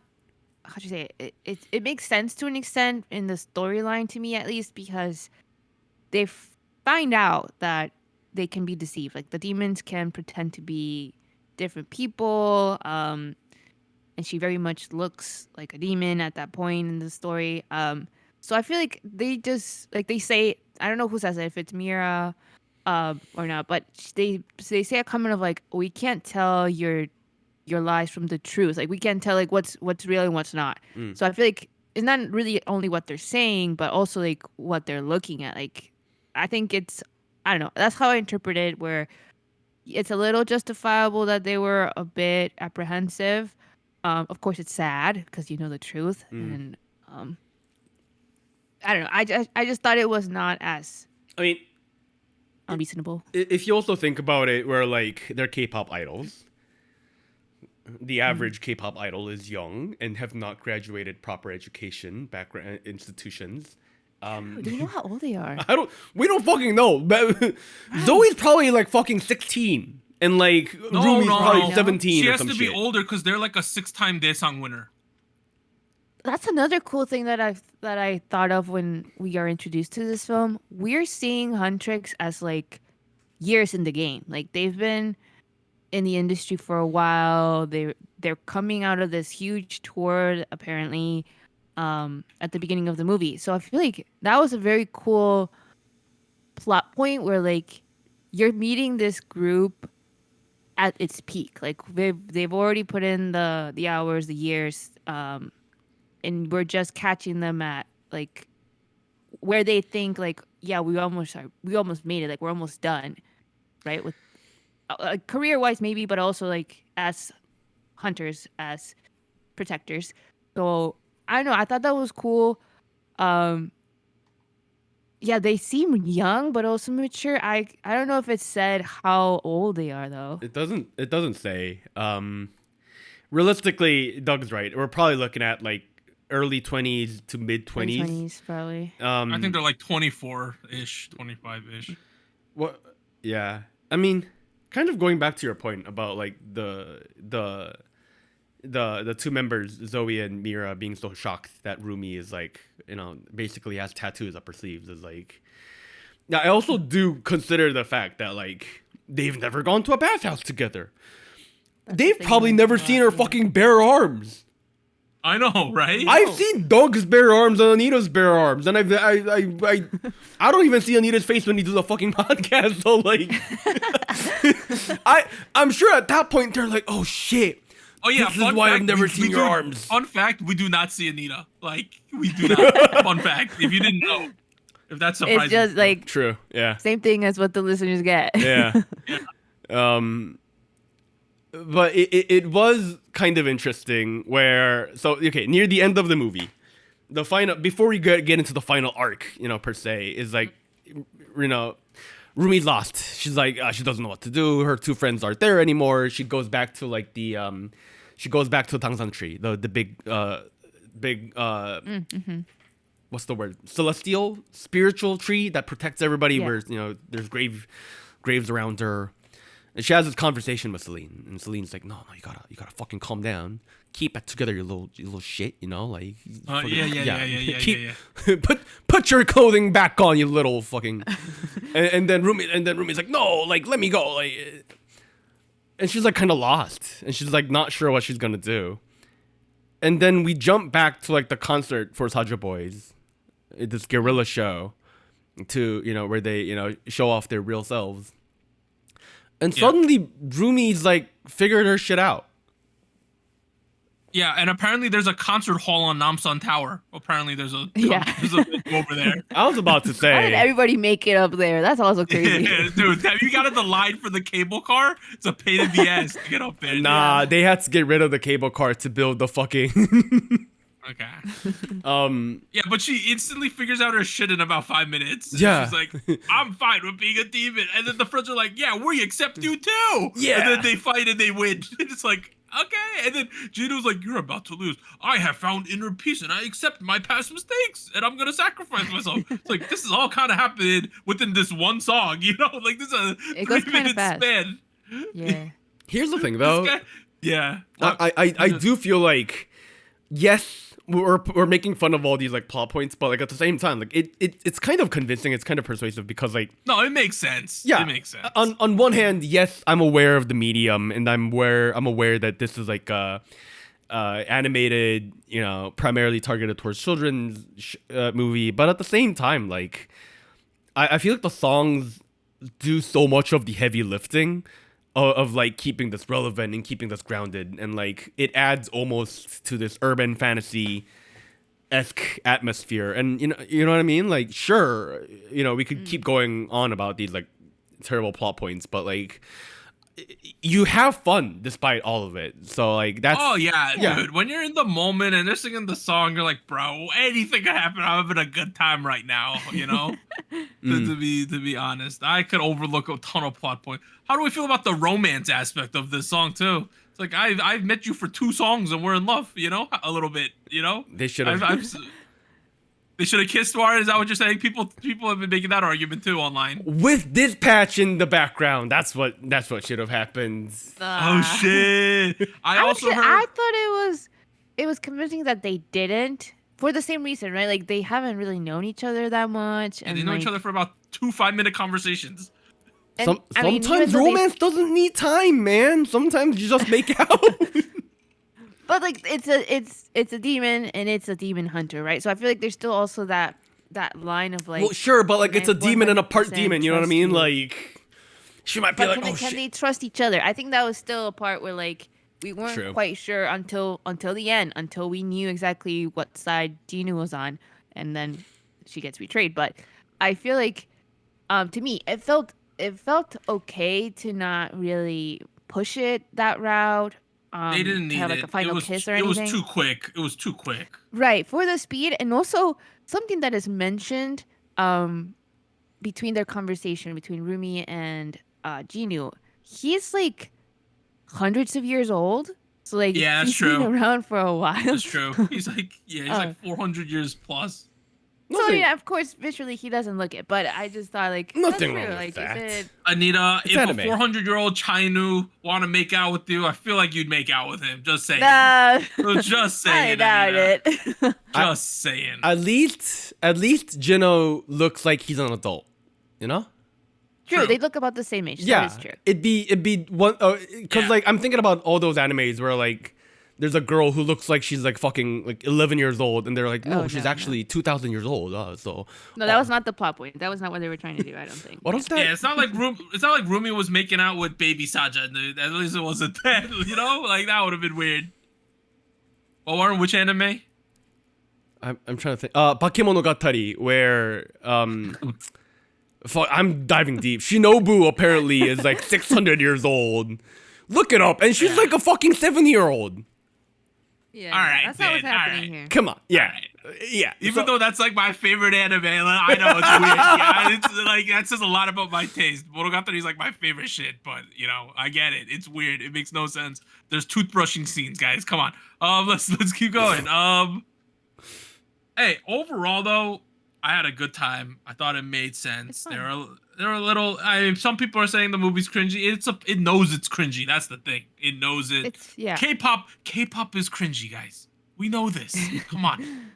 how do you say it? It makes sense to an extent in the storyline to me, at least, because they find out that they can be deceived. Like the demons can pretend to be different people, and she very much looks like a demon at that point in the story. So I feel like they just they say, I don't know who says it, if it's Mira or not, but they say a comment of like, we can't tell your lies from the truth. Like we can't tell like what's real and what's not. So I feel like it's not really only what they're saying, but also like what they're looking at. Like I think I don't know. That's how I interpret it, where it's a little justifiable that they were a bit apprehensive. Of course it's sad because the truth and I don't know. I just thought it was not as unreasonable. unreasonable. If you also think about it, where like they're K-pop idols, the average K-pop idol is young and have not graduated proper education background institutions. Do you know how old they are? We don't fucking know. Zoe's probably like fucking 16, and like Rumi's probably 17 She or has some to shit. be older because they're like a 6-time Daesang winner. That's another cool thing that I thought of when we are introduced to this film. We're seeing Huntrix as like years in the game. Like they've been in the industry for a while. They're coming out of this huge tour apparently at the beginning of the movie. So I feel like that was a very cool plot point where like you're meeting this group at its peak. Like they've already put in the hours, the years, and we're just catching them at like where they think like, yeah, we almost made it. Like we're almost done, right? With career-wise maybe, but also like as hunters, as protectors. So I don't know. I thought that was cool. Yeah, they seem young, but also mature. I don't know if it said how old they are though. It doesn't say. Realistically, Doug's right. We're probably looking at like early 20s to mid 20s. 20s probably. I think they're like 24-ish, 25-ish. What? Yeah. I mean, kind of going back to your point about like the two members, Zoe and Mira, being so shocked that Rumi is like, basically has tattoos up her sleeves, is like. Now, I also do consider the fact that like they've never gone to a bathhouse together. They've probably never seen her fucking bare arms. I know, right? I've seen Doug's bare arms and Anita's bare arms, and I don't even see Anita's face when he does a fucking podcast. So like, I'm sure at that point they're like, oh shit. Oh yeah, this is why I've never seen your arms. Fun fact: we do not see Anita. Like we do not. Fun fact: if you didn't know, if that's surprising. It's just like true. Yeah. Same thing as what the listeners get. Yeah. But it was kind of interesting where near the end of the movie, the final before we get into the final arc, per se, is like, Rumi's lost. She's like she doesn't know what to do. Her two friends aren't there anymore. She goes back to like the Dangsan tree, the big what's the word? Celestial, spiritual tree that protects everybody. Where there's graves around her. And she has this conversation with Celine, and Celine's like, "No, you gotta fucking calm down. Keep it together, you little shit. Like, yeah. put your clothing back on, you little fucking." and then Rumi's like, "No, like, let me go." Like, and she's like kind of lost, and she's like not sure what she's gonna do. And then we jump back to like the concert for Soju Boys, this guerrilla show, to where they show off their real selves. And suddenly, Rumi's like figured her shit out. Yeah, and apparently there's a concert hall on Namsan Tower. Apparently there's a venue over there. I was about to say. How did everybody make it up there? That's also crazy. Yeah, dude, have you got in the line for the cable car? It's a pain in the ass to get up there. Nah, they had to get rid of the cable car to build the fucking. Okay. Yeah, but she instantly figures out her shit in about 5 minutes. Yeah. She's like, I'm fine with being a demon. And then the friends are like, yeah, we accept you too. Yeah. And then they fight and they win. And it's like, okay. And then Gino's like, you're about to lose. I have found inner peace and I accept my past mistakes. And I'm going to sacrifice myself. It's like, this is all kind of happened within this one song. Like this is a 3-minute span. Yeah. Here's the thing though. Yeah. I do feel like, yes, we're making fun of all these like plot points, but like at the same time, like it's kind of convincing, it's kind of persuasive because like no, it makes sense. Yeah, it makes sense. On one hand, yes, I'm aware of the medium, and I'm aware that this is like animated, primarily targeted towards children's movie, but at the same time, like I feel like the songs do so much of the heavy lifting of like keeping this relevant and keeping this grounded, and like it adds almost to this urban fantasy-esque atmosphere. And you know what I mean? Like, sure, we could keep going on about these like terrible plot points, but like you have fun despite all of it. So like that's dude. When you're in the moment and they're singing the song, you're like, bro, anything could happen. I'm having a good time right now, to be honest, I could overlook a ton of plot points. How do we feel about the romance aspect of this song too? It's like I've met you for 2 songs and we're in love, you know, a little bit, you know. They should have. They should have kissed more. Is that what you're saying? People have been making that argument too online. With this patch in the background, that's what should have happened. Oh shit! I also heard. I thought it was convincing that they didn't for the same reason, right? Like they haven't really known each other that much, and they know each other for about 2 5-minute conversations. Sometimes romance doesn't need time, man. Sometimes you just make out. But like it's a demon and it's a demon hunter, right? So I feel like there's still also that line of like. Well, sure, but like it's a demon and a part demon. You know what I mean? Like she might be like, oh shit. Can they trust each other? I think that was still a part where like we weren't quite sure until the end, until we knew exactly what side Jinwoo was on, and then she gets betrayed. But I feel like, to me, it felt okay to not really push it that route. They didn't need have like a final kiss or anything. It was too quick. Right, for the speed, and also something that is mentioned between their conversation between Rumi and Jinwoo. He's like hundreds of years old. So like he's been around for a while. That's true. He's like 400 years plus. So I mean, of course, visually he doesn't look it, but I just thought like nothing wrong with like, that. Anita, if anime. A 400-year-old Chinu want to make out with you, I feel like you'd make out with him. Just saying. Just saying. I doubt it. Just saying. At least Jino looks like he's an adult. You know. True. They look about the same age. Yeah, that is true. It'd be one because like I'm thinking about all those animes where like there's a girl who looks like she's like fucking like 11 years old, and they're like, no, she's actually 2,000 years old. That was not the plot point. That was not what they were trying to do. I don't think. What was that? Yeah, it's not like Rumi was making out with baby Saja, dude. At least it wasn't that. You know, like that would have been weird. Well, Warren, which anime? I'm trying to think. Bakemonogatari, where I'm diving deep. Shinobu apparently is like 600 years old. Look it up, and she's like a fucking 7-year-old. Yeah, all right, that's not what's happening here. Come on, yeah, yeah. Even though that's like my favorite anime, I know it's weird. Yeah, it's like that says a lot about my taste. Monogatari is like my favorite shit, but you know, I get it. It's weird. It makes no sense. There's toothbrushing scenes, guys. Come on. Let's keep going. Hey, overall though, I had a good time. I thought it made sense. There are a little. I mean, some people are saying the movie's cringy. It knows it's cringy. That's the thing. It knows it. K-pop is cringy, guys. We know this. Come on.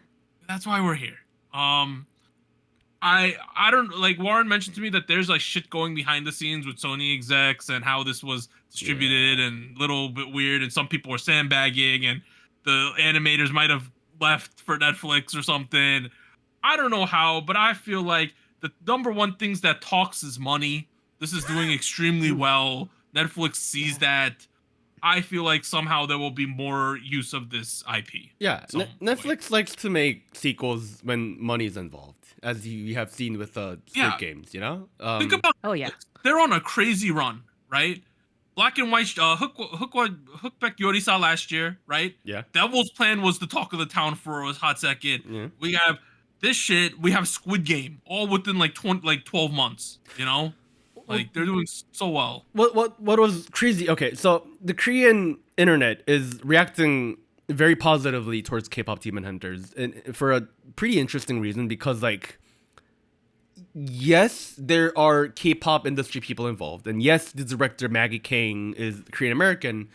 That's why we're here. I don't like. Warren mentioned to me that there's like shit going behind the scenes with Sony execs and how this was distributed and a little bit weird. And some people were sandbagging, and the animators might have left for Netflix or something. I don't know how, but I feel like the number one things that talks is money. This is doing extremely well. Netflix sees that. I feel like somehow there will be more use of this IP. Yeah, Netflix likes to make sequels when money's involved, as you have seen with Squid Games, you know? Think about they're on a crazy run, right? Black and White, Hookback Yorisa last year, right? Yeah. Devil's Plan was the talk of the town for a hot second. Yeah. We have this shit, we have Squid Game, all within like 12 months, you know? Like, they're doing so well. What was crazy? Okay, so the Korean internet is reacting very positively towards K-pop Demon Hunters, and for a pretty interesting reason, because like, yes, there are K-pop industry people involved, and yes, the director Maggie Kang is Korean American,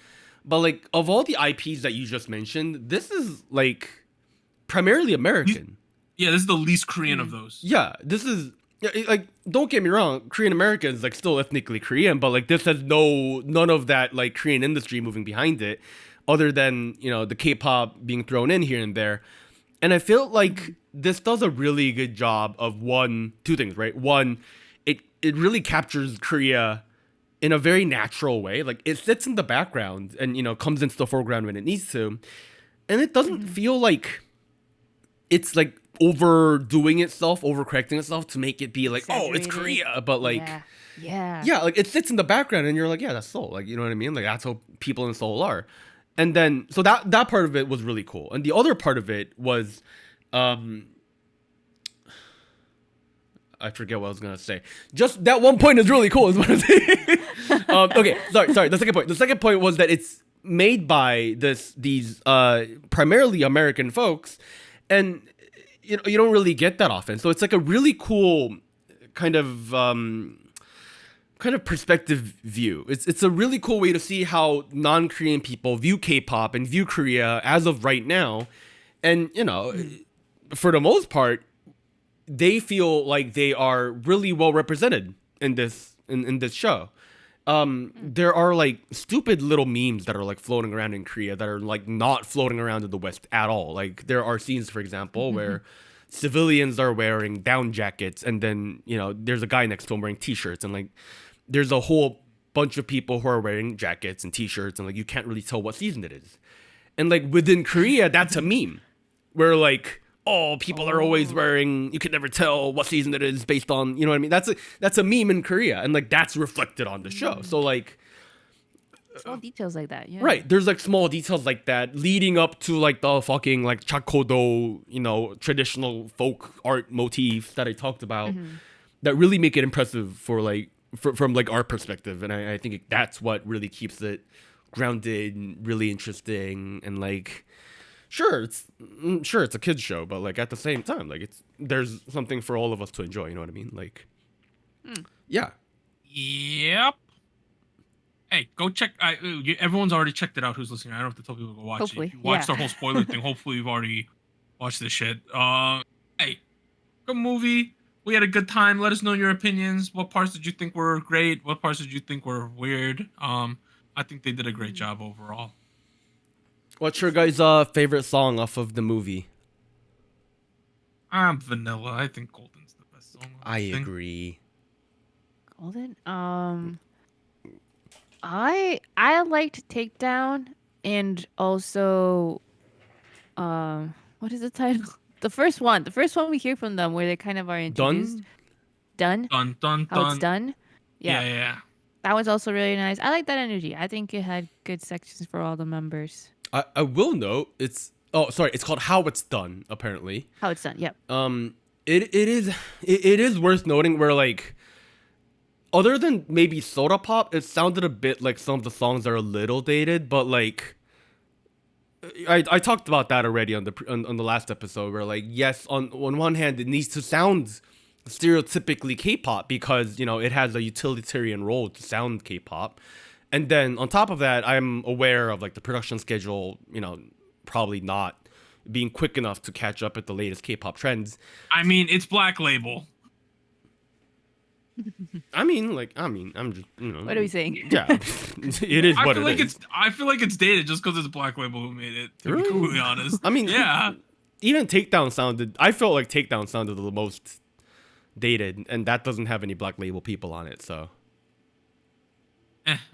but like, of all the IPs that you just mentioned, this is like primarily American. Yeah, this is the least Korean of those. Yeah, this is like, don't get me wrong, Korean American is like still ethnically Korean, but like this has none of that like Korean industry moving behind it, other than, you know, the K-pop being thrown in here and there. And I feel like this does a really good job of two things, right? One, it really captures Korea in a very natural way. Like, it sits in the background and, you know, comes into the foreground when it needs to. And it doesn't feel like it's like overdoing itself, overcorrecting itself to make it be like, oh, it's Korea. But like, yeah, like it sits in the background and you're like, yeah, that's Seoul. Like, you know what I mean? Like, that's how people in Seoul are. And then, so that part of it was really cool. And the other part of it was, I forget what I was going to say. Just that one point is really cool is what I'm saying. Okay, sorry. The second point was that it's made by these primarily American folks, and you don't really get that often. So it's like a really cool kind of perspective view. It's a really cool way to see how non-Korean people view K-pop and view Korea as of right now. And, for the most part, they feel like they are really well represented in this show. There are like stupid little memes that are like floating around in Korea that are like not floating around in the West at all. Like there are scenes, for example, where civilians are wearing down jackets, and then there's a guy next to him wearing t-shirts, and like there's a whole bunch of people who are wearing jackets and t-shirts, and like you can't really tell what season it is. And like within Korea, that's a meme where like, oh, people are always wearing, you can never tell what season it is based on, you know what I mean? That's a meme in Korea, and like that's reflected on the show. So like small details like that, yeah. Right, there's like small details like that leading up to like the fucking like chakodo, traditional folk art motifs that I talked about that really make it impressive for like from like our perspective, and I think that's what really keeps it grounded and really interesting. And like sure it's a kids show, but like at the same time, like there's something for all of us to enjoy, you know what I mean? Like yeah. Yep. Hey, go check. Everyone's already checked it out. Who's listening? I don't have to tell people to go watch Hopefully, it. If you watched the whole spoiler thing. Hopefully, you've already watched this shit. Hey, good movie. We had a good time. Let us know your opinions. What parts did you think were great? What parts did you think were weird? I think they did a great job overall. What's your guys' favorite song off of the movie? I'm vanilla. I think Golden's the best song. I agree. Golden? I liked Takedown, and also what is the title? The first one we hear from them where they kind of are introduced. Done. How it's done. Yeah. That was also really nice. I like that energy. I think it had good sections for all the members. I will note it's called How It's Done, apparently. How It's Done, yep. It is worth noting where like other than maybe Soda Pop, it sounded a bit like some of the songs are a little dated, but like I talked about that already on the last episode, where like yes, on one hand it needs to sound stereotypically K-pop because it has a utilitarian role to sound K-pop, and then on top of that I'm aware of like the production schedule probably not being quick enough to catch up at the latest K-pop trends. I mean, it's Black Label. I'm just What are we saying? Yeah, it is what it is. I feel like it's dated just because it's Black Label who made it. To be completely honest. I mean, yeah. Even I felt like Takedown sounded the most dated, and that doesn't have any Black Label people on it. So,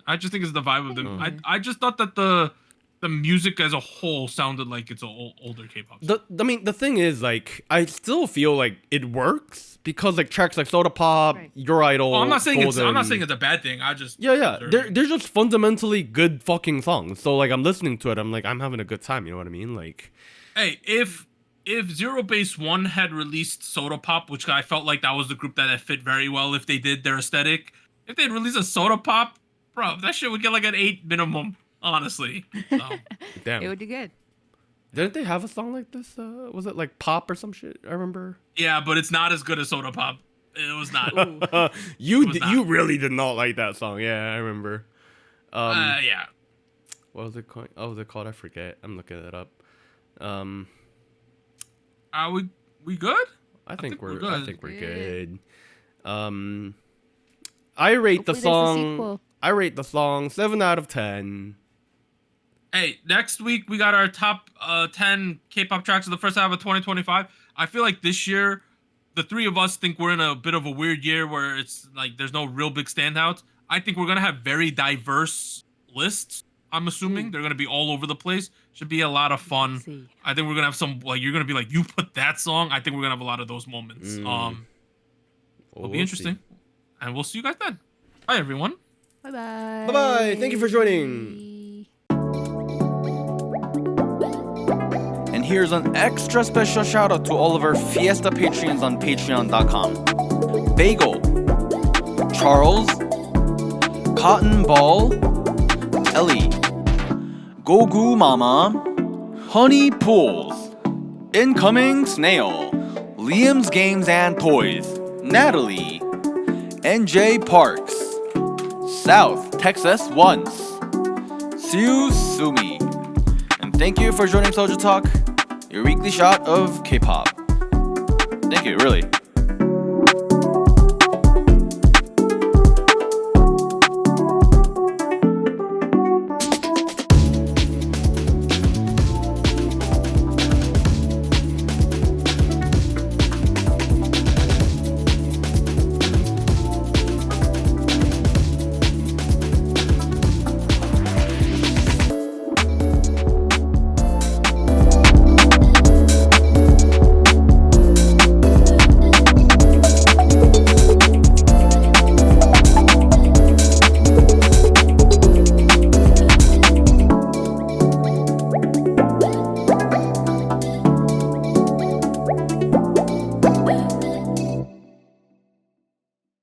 I just think it's the vibe of them. I just thought that the music as a whole sounded like it's an older K-pop song. The thing is, like, I still feel like it works because like tracks like Soda Pop, right. Your Idol. Well, I'm not saying Golden, it's a bad thing. I just they're just fundamentally good fucking songs. So like I'm listening to it, I'm like I'm having a good time. You know what I mean? Like, hey, if Zero Base One had released Soda Pop, which I felt like that was the group that fit very well if they did their aesthetic, if they'd released a Soda Pop, bro, that shit would get like an 8 minimum. Honestly, so. Damn, it would be good. Didn't they have a song like this? Was it like Pop or some shit? I remember. Yeah, but it's not as good as Soda Pop. It was not. You really did not like that song. Yeah, I remember. Yeah. What was it called? I forget. I'm looking it up. Are we good? I think we're good. I think we're good. I rate the song 7 out of 10. Hey, next week we got our top 10 K-pop tracks of the first half of 2025. I feel like this year, the three of us think we're in a bit of a weird year where it's like there's no real big standouts. I think we're going to have very diverse lists. I'm assuming they're going to be all over the place. Should be a lot of fun. I think we're going to have some, like, you're going to be like, you put that song. I think we're going to have a lot of those moments. It'll be interesting. See. And we'll see you guys then. Bye, everyone. Bye-bye. Bye-bye. Thank you for joining. And here's an extra special shout out to all of our Fiesta Patreons on patreon.com. Bagel, Charles, Cotton Ball, Ellie, Gogu Mama, Honey Pools, Incoming Snail, Liam's Games and Toys, Natalie, NJ Parks, South Texas Once, Siu Sumi. And thank you for joining SojuTalk, your weekly shot of K-pop. Thank you, really.